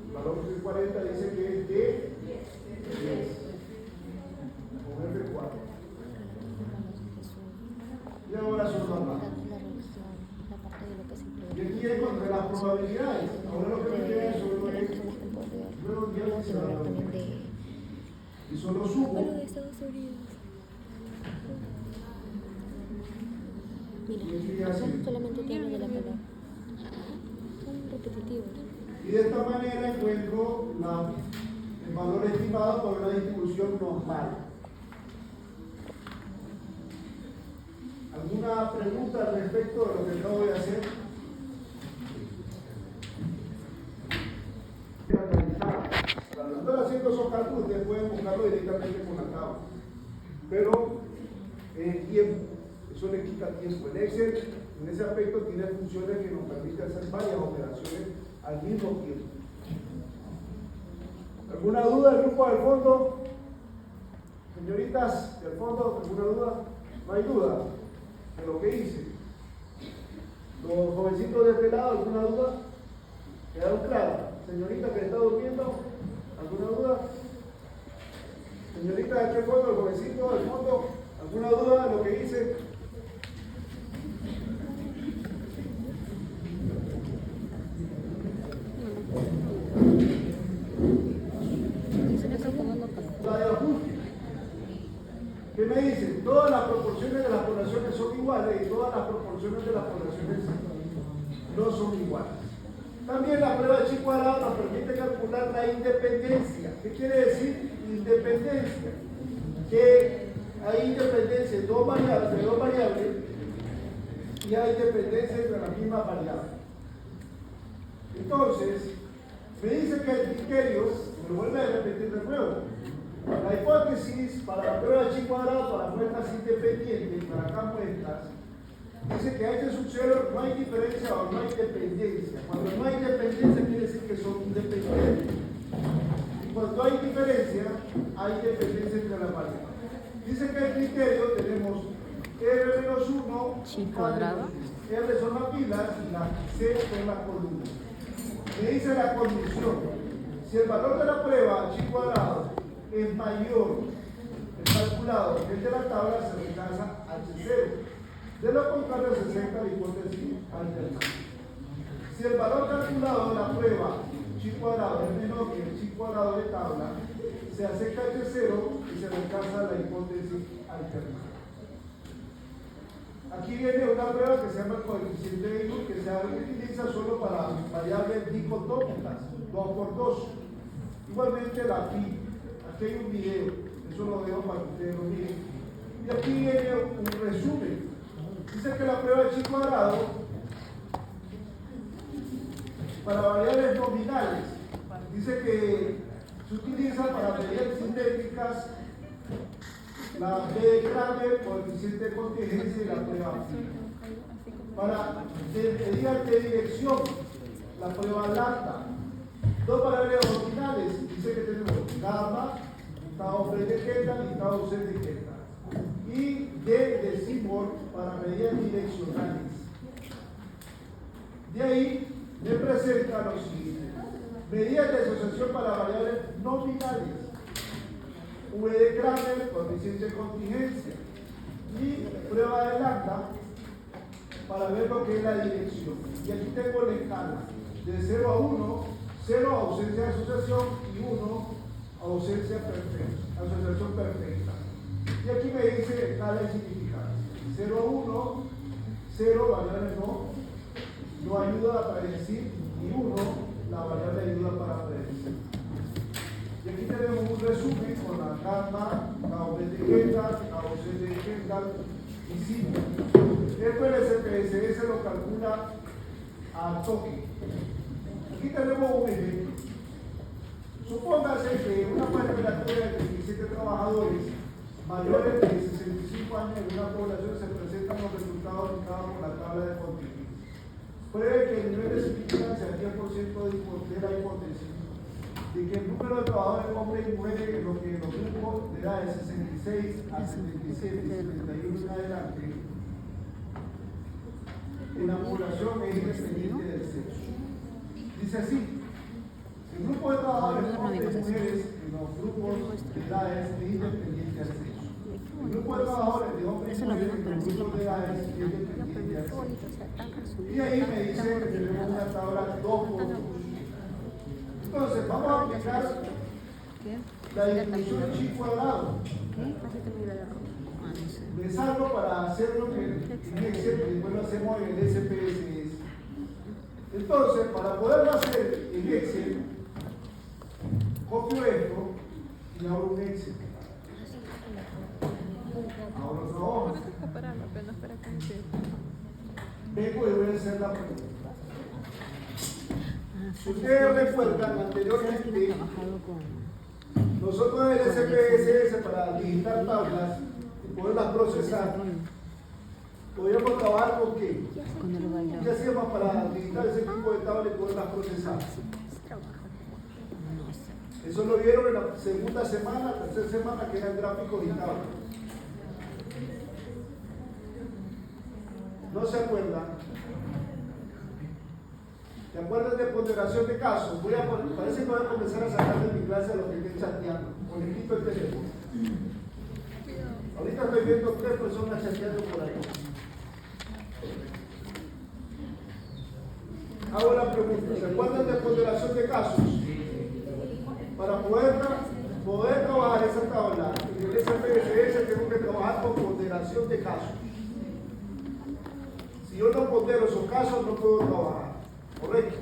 El valor de 40 dice que es de 10. Con F4. Y ahora solo arrastro. Y aquí encontré las probabilidades. Ahora lo que me queda es solo es y solo sumo. Mira, solamente tiene de la palabra. Son repetitivos. Y de esta manera encuentro el valor estimado por una distribución normal. ¿Alguna pregunta al respecto de lo que acabo de hacer? Cuando están haciendo esos cálculos, ustedes pueden buscarlo directamente con la tabla. Pero en tiempo, eso le quita tiempo. El Excel, en ese aspecto, tiene funciones que nos permiten hacer varias operaciones al mismo tiempo. ¿Alguna duda del grupo del fondo? Señoritas del fondo, ¿alguna duda? No hay duda de lo que hice. Los jovencitos de este lado, ¿alguna duda? ¿Quedaron claras? Señorita que está durmiendo, ¿alguna duda? Señorita de aquel fondo, el jovencito del fondo, ¿alguna duda de lo que hice? La de ajuste. ¿Qué me dicen? Todas las proporciones de las poblaciones son iguales y todas las proporciones de las poblaciones no son iguales. También la prueba de chi cuadrado nos permite calcular la independencia. ¿Qué quiere decir independencia? Que hay independencia de dos variables y hay dependencia entre las mismas variables. Entonces, me dice que el criterio, me vuelve a repetir de nuevo, la hipótesis para la prueba de chi cuadrado para muestras independientes, para acá muestras, dice que a este subcero no hay diferencia o no hay dependencia. Cuando no hay dependencia quiere decir que son independientes. Y cuando hay diferencia, hay dependencia entre las variables. Dice que el criterio tenemos R menos 1, Chi cuadrado. R son las pilas y la C son las columnas. Me dice la condición. Si el valor de la prueba chi cuadrado es mayor, el calculado, que el de la tabla, se rechaza H0. De lo contrario, se acepta la hipótesis alternativa. Si el valor calculado de la prueba chi cuadrado es menor que el chi cuadrado de tabla, se acepta H0 y se rechaza la hipótesis alternativa. Aquí viene una prueba que se llama el coeficiente de Euler, que se utiliza solo para variables dicotómicas, 2 por 2. Igualmente la pi. Aquí hay un video, eso lo dejo para que ustedes lo miren. Y aquí viene un resumen. Dice que la prueba de chi cuadrado para variables nominales, dice que se utiliza para medidas simétricas la B de Kramer, coeficiente de contingencia y la prueba phi. Para medidas de dirección, la prueba lambda. Dos variables nominales, dice que tenemos gamma, tau F de Kendall y tau C de Kendall. Y D de Seymour para medidas direccionales. De ahí me presenta lo siguiente: medidas de asociación para variables nominales, V de Kramer, coeficiente de contingencia, y prueba de lambda para ver lo que es la dirección. Y aquí tengo la escala de 0 a 1, 0 a ausencia de asociación y 1 a ausencia perfecta, asociación perfecta. Y aquí me dice escala de significancia. 0 a 1, 0 variable no ayuda a predecir, y 1 la variable ayuda para predecir. Y aquí tenemos un resumen con la gamma, tau B de Kendall, tau C de Kendall y sigma. Esto el SPSS lo calcula a toque. Aquí tenemos un ejemplo. Supóngase que una temperatura de 37 trabajadores mayores de 65 años en una población se presentan los resultados indicados por la tabla de contingencia. Pruebe que el nivel de significancia del 10% de la hipótesis de que el número de trabajadores hombres y mujeres en los grupos de edad de 66 a 77 y 71 en adelante en la población es independiente del sexo. Dice así: el grupo de trabajadores hombres y mujeres en los grupos de edades es independiente del sexo. El grupo de trabajadores de hombres y mujeres en los grupos de edades es independiente del sexo. Y ahí me dice que tenemos una tabla 2 por 2. Entonces, vamos a aplicar la distribución de chi cuadrado. Me salgo para hacerlo en Excel y después lo hacemos en el SPSS. Entonces, para poderlo hacer en Excel, copio esto y abro un Excel. Abro otra hoja. Vengo y voy a hacer la pregunta. Si ustedes recuerdan anteriormente, nosotros en el SPSS para digitar tablas y poderlas procesar, podíamos trabajar con qué? ¿Qué hacíamos para digitar ese tipo de tablas y poderlas procesar? Eso lo vieron en la segunda semana, tercera semana, que era el gráfico de tabla. ¿No se acuerdan? ¿Se acuerdan de ponderación de casos? Parece que voy a comenzar a sacar de mi clase a los que estén chateando. O les quito el teléfono. Ahorita estoy viendo 3 personas chateando por ahí. Hago la pregunta: ¿se acuerdan de ponderación de casos? Para poder trabajar esa tabla en el SPSS tengo que trabajar con ponderación de casos. Si yo no pondero esos casos, no puedo trabajar. Correcto.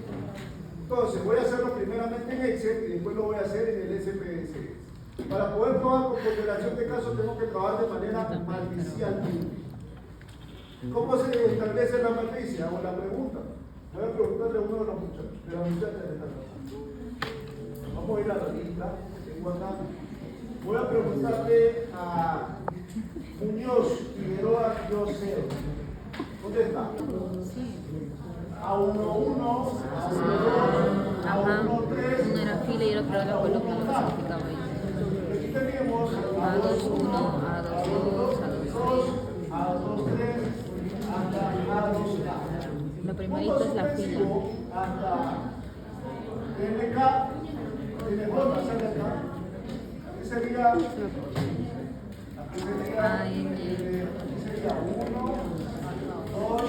Entonces, voy a hacerlo primeramente en Excel y después lo voy a hacer en el SPSS. Para poder probar con ponderación de casos, tengo que trabajar de manera matricial. ¿Cómo se establece la matricia? Hago la pregunta. Voy a preguntarle a uno de los muchachos, de las muchachas de esta clase. Vamos a ir a la lista que tengo acá. Voy a preguntarle a Muñoz Figueroa Yosero. ¿Dónde está? A 1, 1, a 1, 2, a 1, 3. Uno era fila y el otro era la columna, lo que significaba ahí. Aquí tenemos A 2, 1, A 2, 2, A 2, 3. A 2, 3, hasta A 2, A. Lo primerito es la fila. Hasta NK, tiene J, sale acá. Aquí sería, aquí sería 1, 2,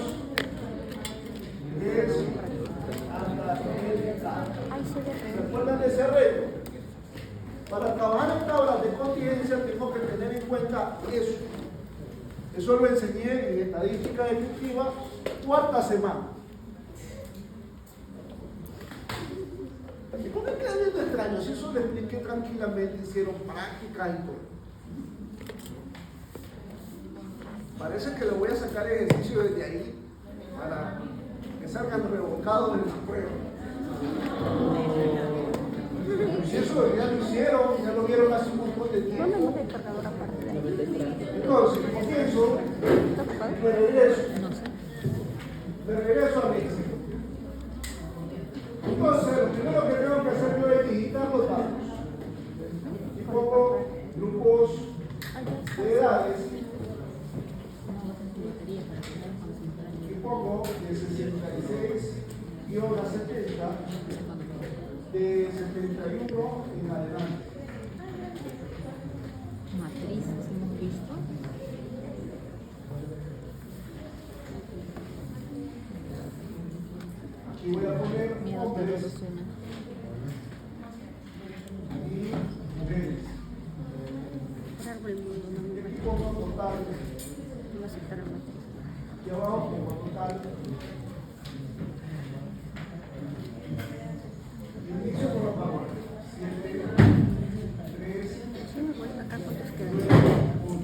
3, hasta NK. ¿Se acuerdan de ese reto? Para trabajar en tablas de contingencia tengo que tener en cuenta eso. Eso lo enseñé en estadística descriptiva, cuarta semana. ¿Por qué queda viendo extraño? Si eso lo expliqué tranquilamente, hicieron prácticas y todo. Parece que le voy a sacar ejercicio desde ahí para que salgan revocados de la prueba. Si eso ya lo hicieron, ya lo vieron hace un montón de tiempo. Entonces, comienzo, me regreso a Excel. Entonces, lo primero que tengo que hacer yo es digitar los datos. Y pongo grupos de edades. Y pongo de 66 a 70, de 71 en adelante. Matrices, hemos visto. Aquí voy a poner Miedo de hombres evolución. y mujeres. Y aquí pongo total. Y abajo pongo total. Y inicio con los valores. 7, 3, 9, 1.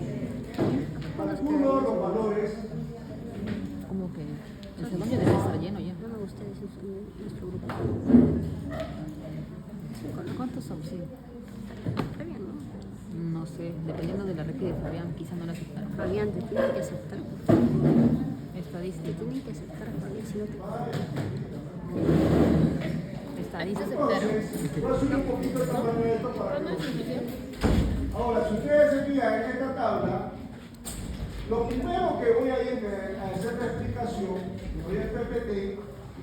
Calculo los valores. Como que el salón ya debe estar lleno ya. Nuestro grupo. ¿Cuántos son? Sí. Está bien, ¿no? No sé, dependiendo de la red de Fabián, quizá no la aceptaron. Fabián, te tienen que aceptar. Te Estadística. tienen que aceptar, Fabián, si no te... Estadística. Entonces, voy a subir un poquito el tamaño de esto para que... Ahora, si ustedes se fijan en esta tabla, lo primero que voy a ir a hacer la explicación, voy a PPT,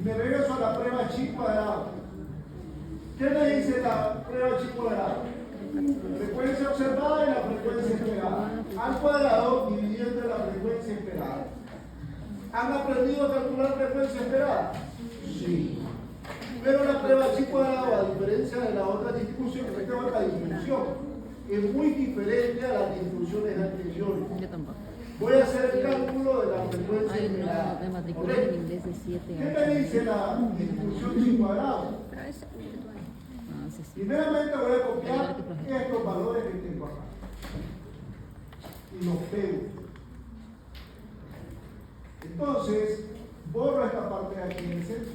y me regreso a la prueba chi cuadrado. ¿Qué me dice la prueba chi cuadrado? Frecuencia observada y la frecuencia esperada. Al cuadrado dividido entre la frecuencia esperada. ¿Han aprendido a calcular frecuencia esperada? Sí. Pero la prueba chi cuadrado, a diferencia de la otra distribución, que esta otra distribución, es muy diferente a las distribuciones anteriores. Yo tampoco. Voy a hacer el cálculo de la frecuencia Ay, esperada. no, me matriculé en inglés de 7 ¿Qué me dice la distribución chi cuadrado? Pero es individual. Ah, sí, sí. Primeramente voy a copiar estos valores que tengo acá y los pego. Entonces, borro esta parte de aquí en el centro.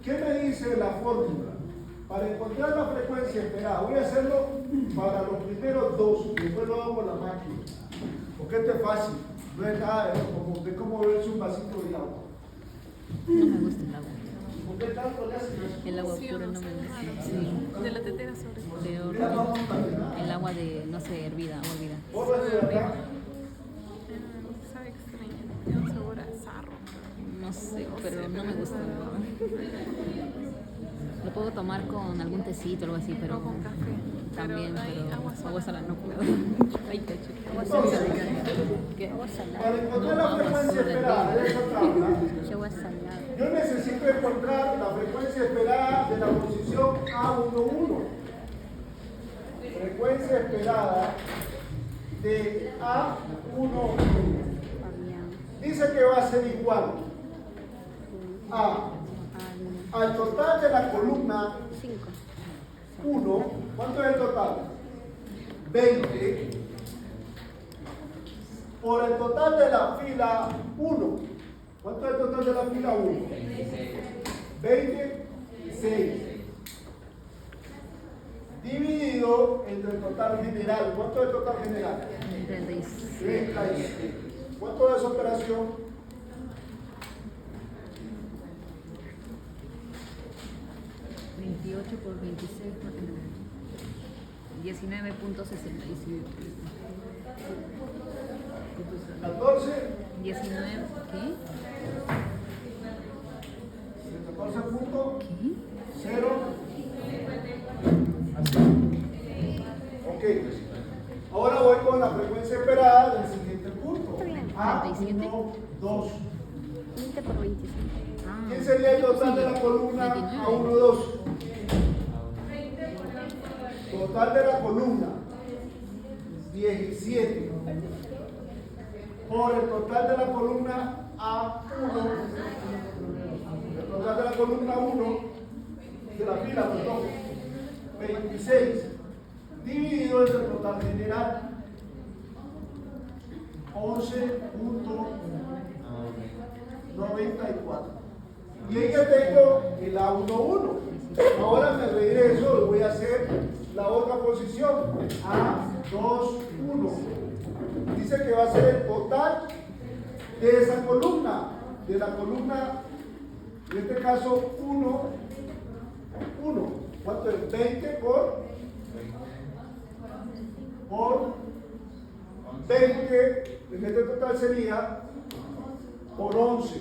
¿Qué me dice la fórmula? Para encontrar la frecuencia esperada, voy a hacerlo para los primeros dos y después lo hago con la máquina. Porque esto es fácil, no es nada de cómo beberse un vasito de agua. No me gusta el agua. ¿Por qué tanto le hacen eso? El agua pura no me gusta. Sí. De la tetera sobre todo. Peor. Mira, vamos a caminar. El agua de, no sé, hervida, agua hervida. Borra de acá. Sabe extraño. Tiene un sabor a sarro. No sé, pero no me gusta. Lo puedo tomar con algún tecito o algo así, pero O con café. también, Pero hay pero agua agua salada no puedo. Ay, cacho. Entonces, ¿Qué? para encontrar la frecuencia esperada de esa tabla, Agua salada. yo necesito encontrar la frecuencia esperada de la posición A11. Frecuencia esperada de A11. Fabián. Dice que va a ser igual al total de la columna 5. 1, ¿cuánto es el total? 20 por el total de la fila 1. ¿Cuánto es el total de la fila 1? 26. Dividido entre el total general. ¿Cuánto es el total general? 36. ¿Cuánto es esa operación? 28 por 26 por 19.67. 14. 19, ¿qué? 14.0. Ok. Ahora voy con la frecuencia esperada del siguiente punto. A1, 2. 20 por 25. ¿Quién sería el total de la columna A1, 2? Total de la columna 17 por el total de la columna A1, el total de la columna 1 de la fila, perdón, 26 dividido entre el total general 11.94. Y ahí ya tengo el A11. Ahora me regreso y voy a hacer la otra posición, A21. Dice que va a ser el total de esa columna, de la columna, en este caso 1. ¿Cuánto es? 20 por 20, en este total sería por 11,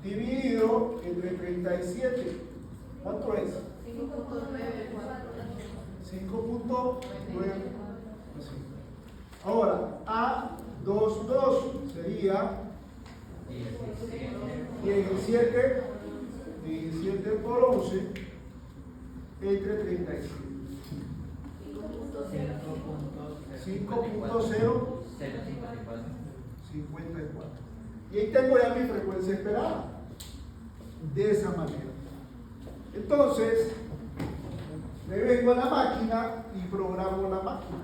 dividido entre 37. ¿Cuánto es? 5.9. Ahora, A22 sería 17 por 11 entre 37. 5.054. Y ahí tengo ya mi frecuencia esperada. De esa manera. Entonces, me vengo a la máquina y programo la máquina.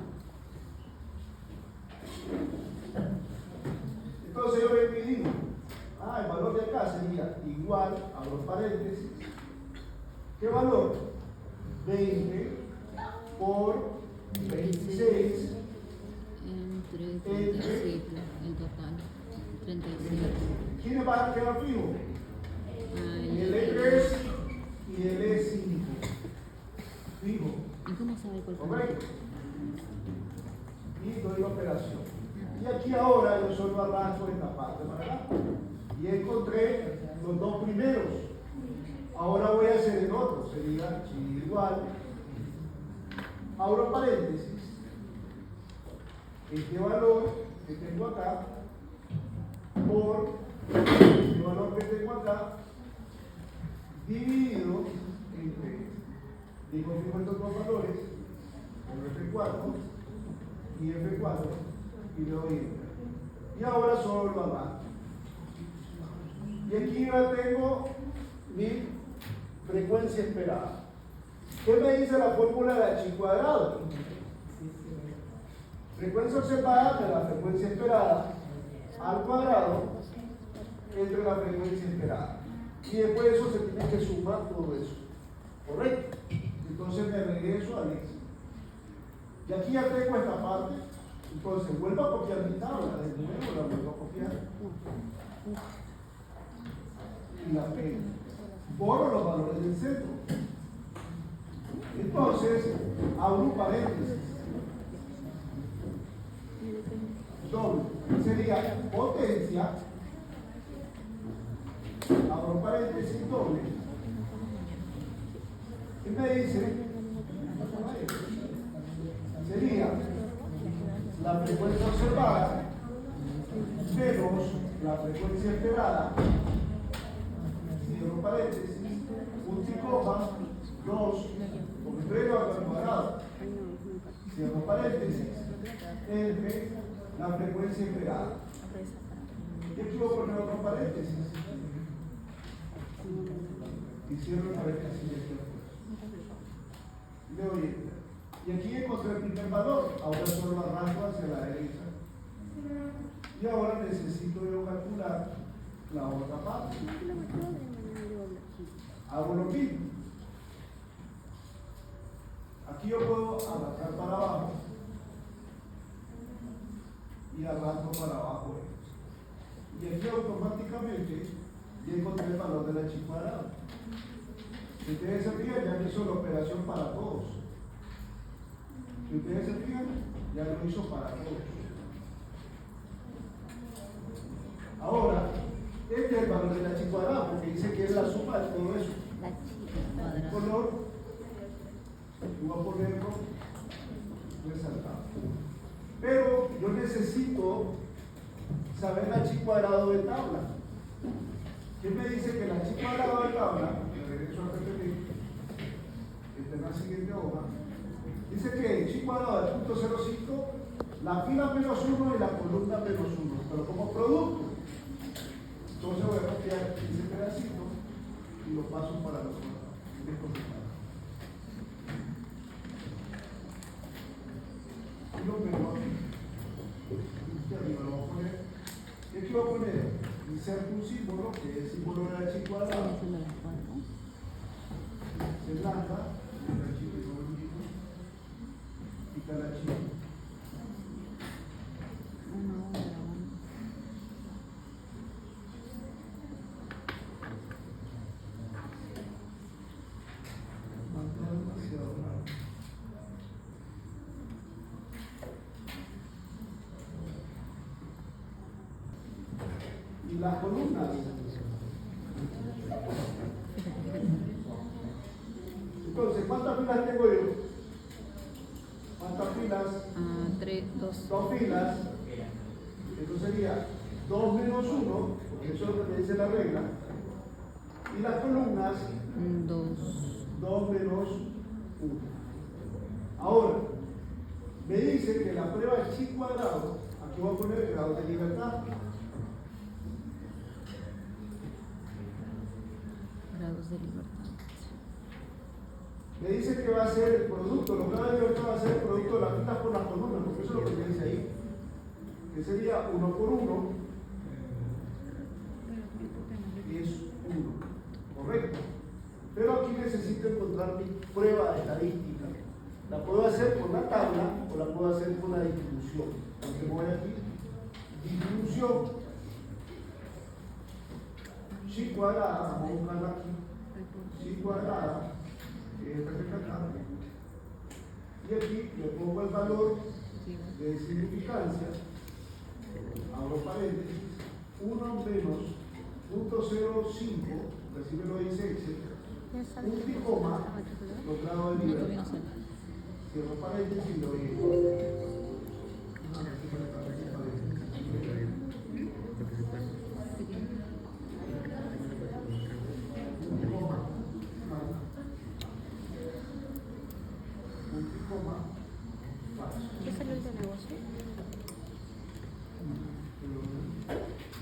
Entonces yo me digo, el valor de acá sería igual, abro paréntesis. ¿Qué valor? 20 por 26 entre 37, en total. 37. ¿Quiénes van a quedar fijos? El E3 y el E5. Fijo. ¿Y cómo sabe cuál fue? ¿Correcto? Y doy la operación. Y aquí ahora yo solo arranco esta parte para acá. Y encontré los dos primeros. Ahora voy a hacer el otro. Sería igual. Abro paréntesis. Este valor que tengo acá por el valor que tengo acá dividido entre, digo, fijo estos dos valores, por F4 y F4 y le doy enter. Y ahora solo lo arranco. Y aquí ya tengo mi frecuencia esperada. ¿Qué me dice la fórmula de H cuadrado? Frecuencia observada de la frecuencia esperada al cuadrado entre la frecuencia esperada. Y después de eso se tiene que sumar todo eso. ¿Correcto? Entonces me regreso al X. Y aquí ya tengo esta parte. Entonces vuelvo a copiar mi tabla. De nuevo la vuelvo a copiar. Y la pego. Borro los valores del centro. Entonces, abro un paréntesis. Doble. Sería potencia. Abro paréntesis doble. ¿Qué me dice? Sería la frecuencia observada menos la frecuencia esperada. Cierro paréntesis. Punto y coma. 2. Porque estoy al cuadrado. Cierro paréntesis. Entre la frecuencia esperada. Y aquí voy a poner otro paréntesis. Y cierro el paréntesis de aquí afuera. Y le doy enter. Y aquí encontré el primer valor. Ahora solo arrastro hacia la derecha. Y ahora necesito yo calcular la otra parte. Hago lo mismo. Aquí yo puedo arrastrar para abajo y arrastro para abajo. Y aquí automáticamente ya encontré el valor de la chi cuadrada. Si ustedes se fijan, ya me hizo la operación para todos. Si ustedes se fijan, ya lo hizo para todos. Ahora, este es el valor de la chi cuadrada, porque dice que es la suma de todo eso. La chica El color, yo voy a ponerlo resaltado. Pero yo necesito saber la chi cuadrado de tabla. ¿Quién me dice que la chi cuadrado de tabla, me regreso a repetir, está en la siguiente hoja, dice que chi cuadrado de punto 0,5, la fila menos 1 y la columna menos 1, pero como producto. Entonces voy a copiar ese pedacito y lo paso para los otros. Y lo pego aquí. Y arriba lo voy a poner. ¿Qué aquí voy a poner? Inserto un símbolo, que es el símbolo de la chi cuadrada. Se blanca, la chi que no olvido. Quita la chi. Y las columnas. Entonces, ¿cuántas filas tengo yo? ¿Cuántas filas? 3, 2. Dos filas. Esto sería 2 menos 1, porque eso es lo que me dice la regla. Y las columnas, 2 menos 1. Ahora, me dice que la prueba es chi cuadrado. Aquí voy a poner el grado de libertad. Grados de libertad. Me dice que va a ser el producto, los grados de libertad va a ser el producto de las filas por las columnas, porque eso es lo que me dice ahí. Que sería 1 por 1 y es 1. Correcto. Pero aquí necesito encontrar mi prueba de estadística. La puedo hacer con la tabla o la puedo hacer con la distribución. Entonces voy aquí, distribución, chi cuadrada, vamos a buscarla aquí, chi cuadrada, que es esta que está acá. Y aquí le pongo el valor de significancia, abro paréntesis, 1 menos 0.05, así me lo dice Excel, un picoma, los grados de libertad. Cierro paréntesis y lo doy. ¿Qué salió el de negocio?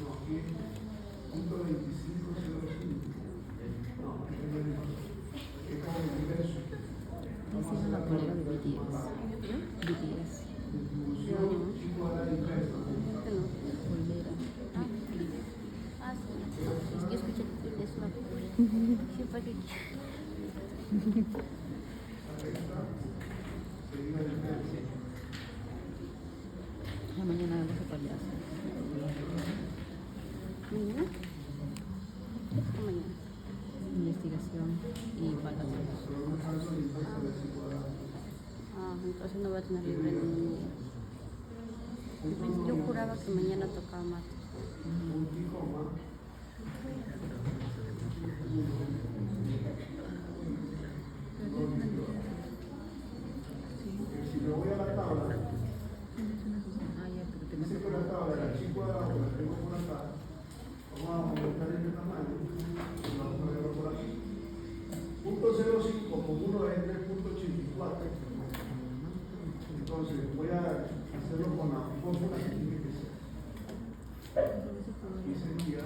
No, aquí, punto 2505. No, es como el universo. Esa es la polera de BTS. BTS. Distribución, chico a la inversa. Polera. Ah, sí. Yo escuché que es una polera. Sí, fue que... Ya mañana vamos a payaso. ¿Mañana? ¿Qué mañana? Investigación y evaluación. Ah, entonces no voy a tener libre ningún día. Yo juraba que mañana tocaba más. Si me voy a la tabla, Ah, ya, pero tengo dice que la tabla, la chi cuadrada, la tengo por acá. Vamos a aumentar este tamaño. Vamos a verlo por aquí. Punto 0,5 con 1 es 3.84. Entonces voy a hacerlo con la fórmula que tiene que ser. Y sería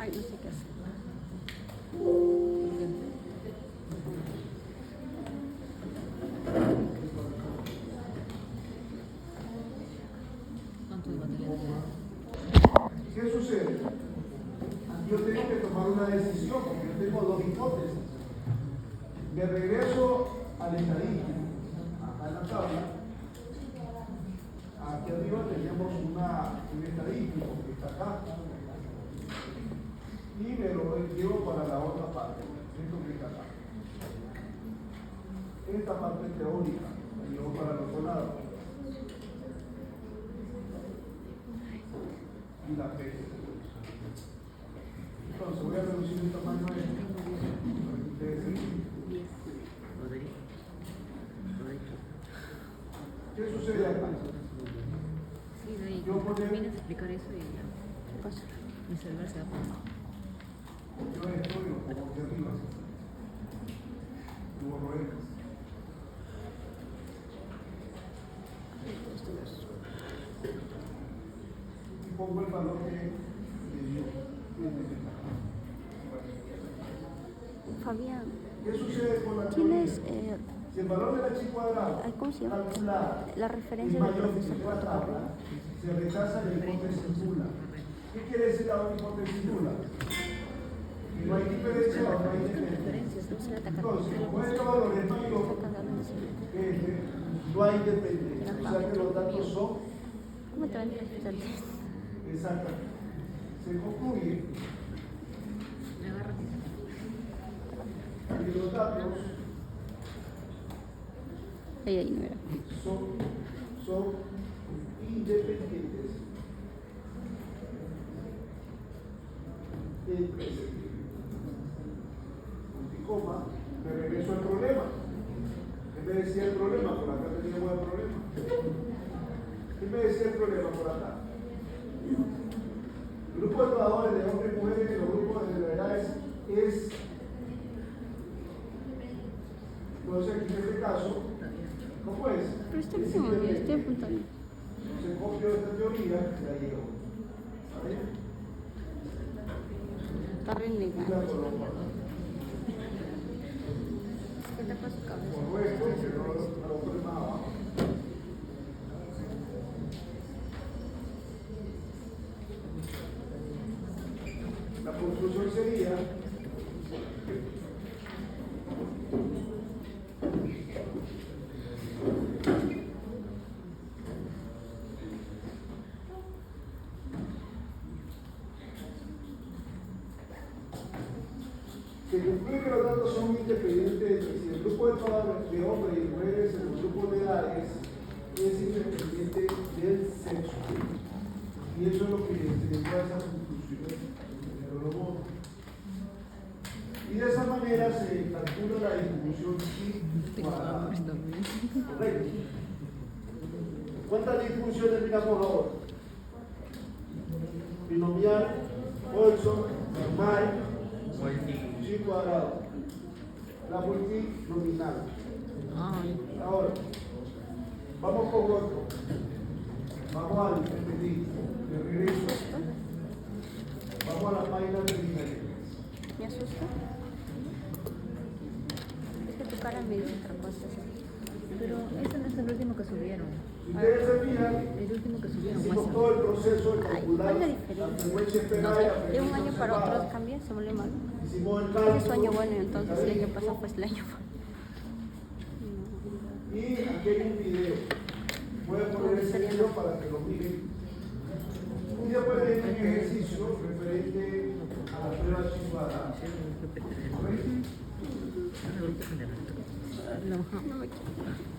Ay, no sé qué hacer. ¿Cuánto de batería tiene? ¿Qué sucede? Yo tengo que tomar una decisión porque yo tengo dos hipótesis. Me regreso al estadístico, acá en la tabla. Aquí arriba tenemos un estadístico que está acá. Y me lo llevo para la otra parte, esto que está acá. Esta parte teórica, la llevo para el otro lado. Y la P. Entonces voy a reducir el tamaño de esto. ¿Qué sucede acá? Sí, de ahí. Yo Cuando poner- termines de explicar eso y ya. ¿Qué pasa? Mi celular se va a poner. Yo estoy como aquí arriba. Y borro esto. Y pongo el valor que me dio. Fabián, ¿Qué sucede con la tienes, teoría? Si el valor de la chi cuadrada ¿cómo se llama? calculada La es referencia del mayor que profesor la tabla, se rechaza la hipótesis nula. ¿Qué quiere decir la hipótesis nula? Que no hay diferencia o no hay dependencia. Entonces, como este valor es mayor que este, no hay dependencia. O sea que los datos son ¿Cómo te van a explicar? exactamente. Se concluye Me agarra. que los datos Ahí no era. son independientes entre sí. Punto y coma, me regreso al problema. ¿Qué me decía el problema? Por acá teníamos el problema. ¿Qué me decía el problema por acá? El grupo de trabajadores de hombres y mujeres en los grupos de edades es. Entonces, en este caso, ¿cómo es? Pero está Es último, independiente. estoy apuntando. Entonces copio esta teoría y la llevo. ¿Vale? Está Y renegando. la coloco. ¿Qué te pasa, cabrón? Por esto, que no lo pone más abajo. La conclusión sería se concluye que los datos son independientes entre sí. El grupo de trabajadores de hombres y mujeres en los grupos de edades es independiente del sexo. Y eso es lo que se llegó a esa conclusión. Y de esa manera se calcula la distribución chi cuadrada. Correcto. ¿Cuántas distribuciones miramos ahora? Binomial, Olson, normal, chi cuadrado. La multinominal. Ahora, vamos con otro. Vamos al repetir. De regreso. Vamos a la página de diferencias. ¿Me asusta? Es que tu cara me dice otra cosa. Pero ese no es el último que subieron. Si ustedes se fijan, El último que subieron hicimos muestra. todo el proceso de Ay, calcular ¿cuál es la la diferencia? frecuencia No esperada y sé, la de un frecuencia año para observada. otro cambia, se vuelve malo. Hicimos el Ese cálculo. es su año bueno, entonces el año estadístico, pasado fue el año. Y aquí hay un video. Voy a poner ese video para que lo miren. Y después hay un ejercicio referente a la prueba cuadrada. ¿Correcto? No me quiero.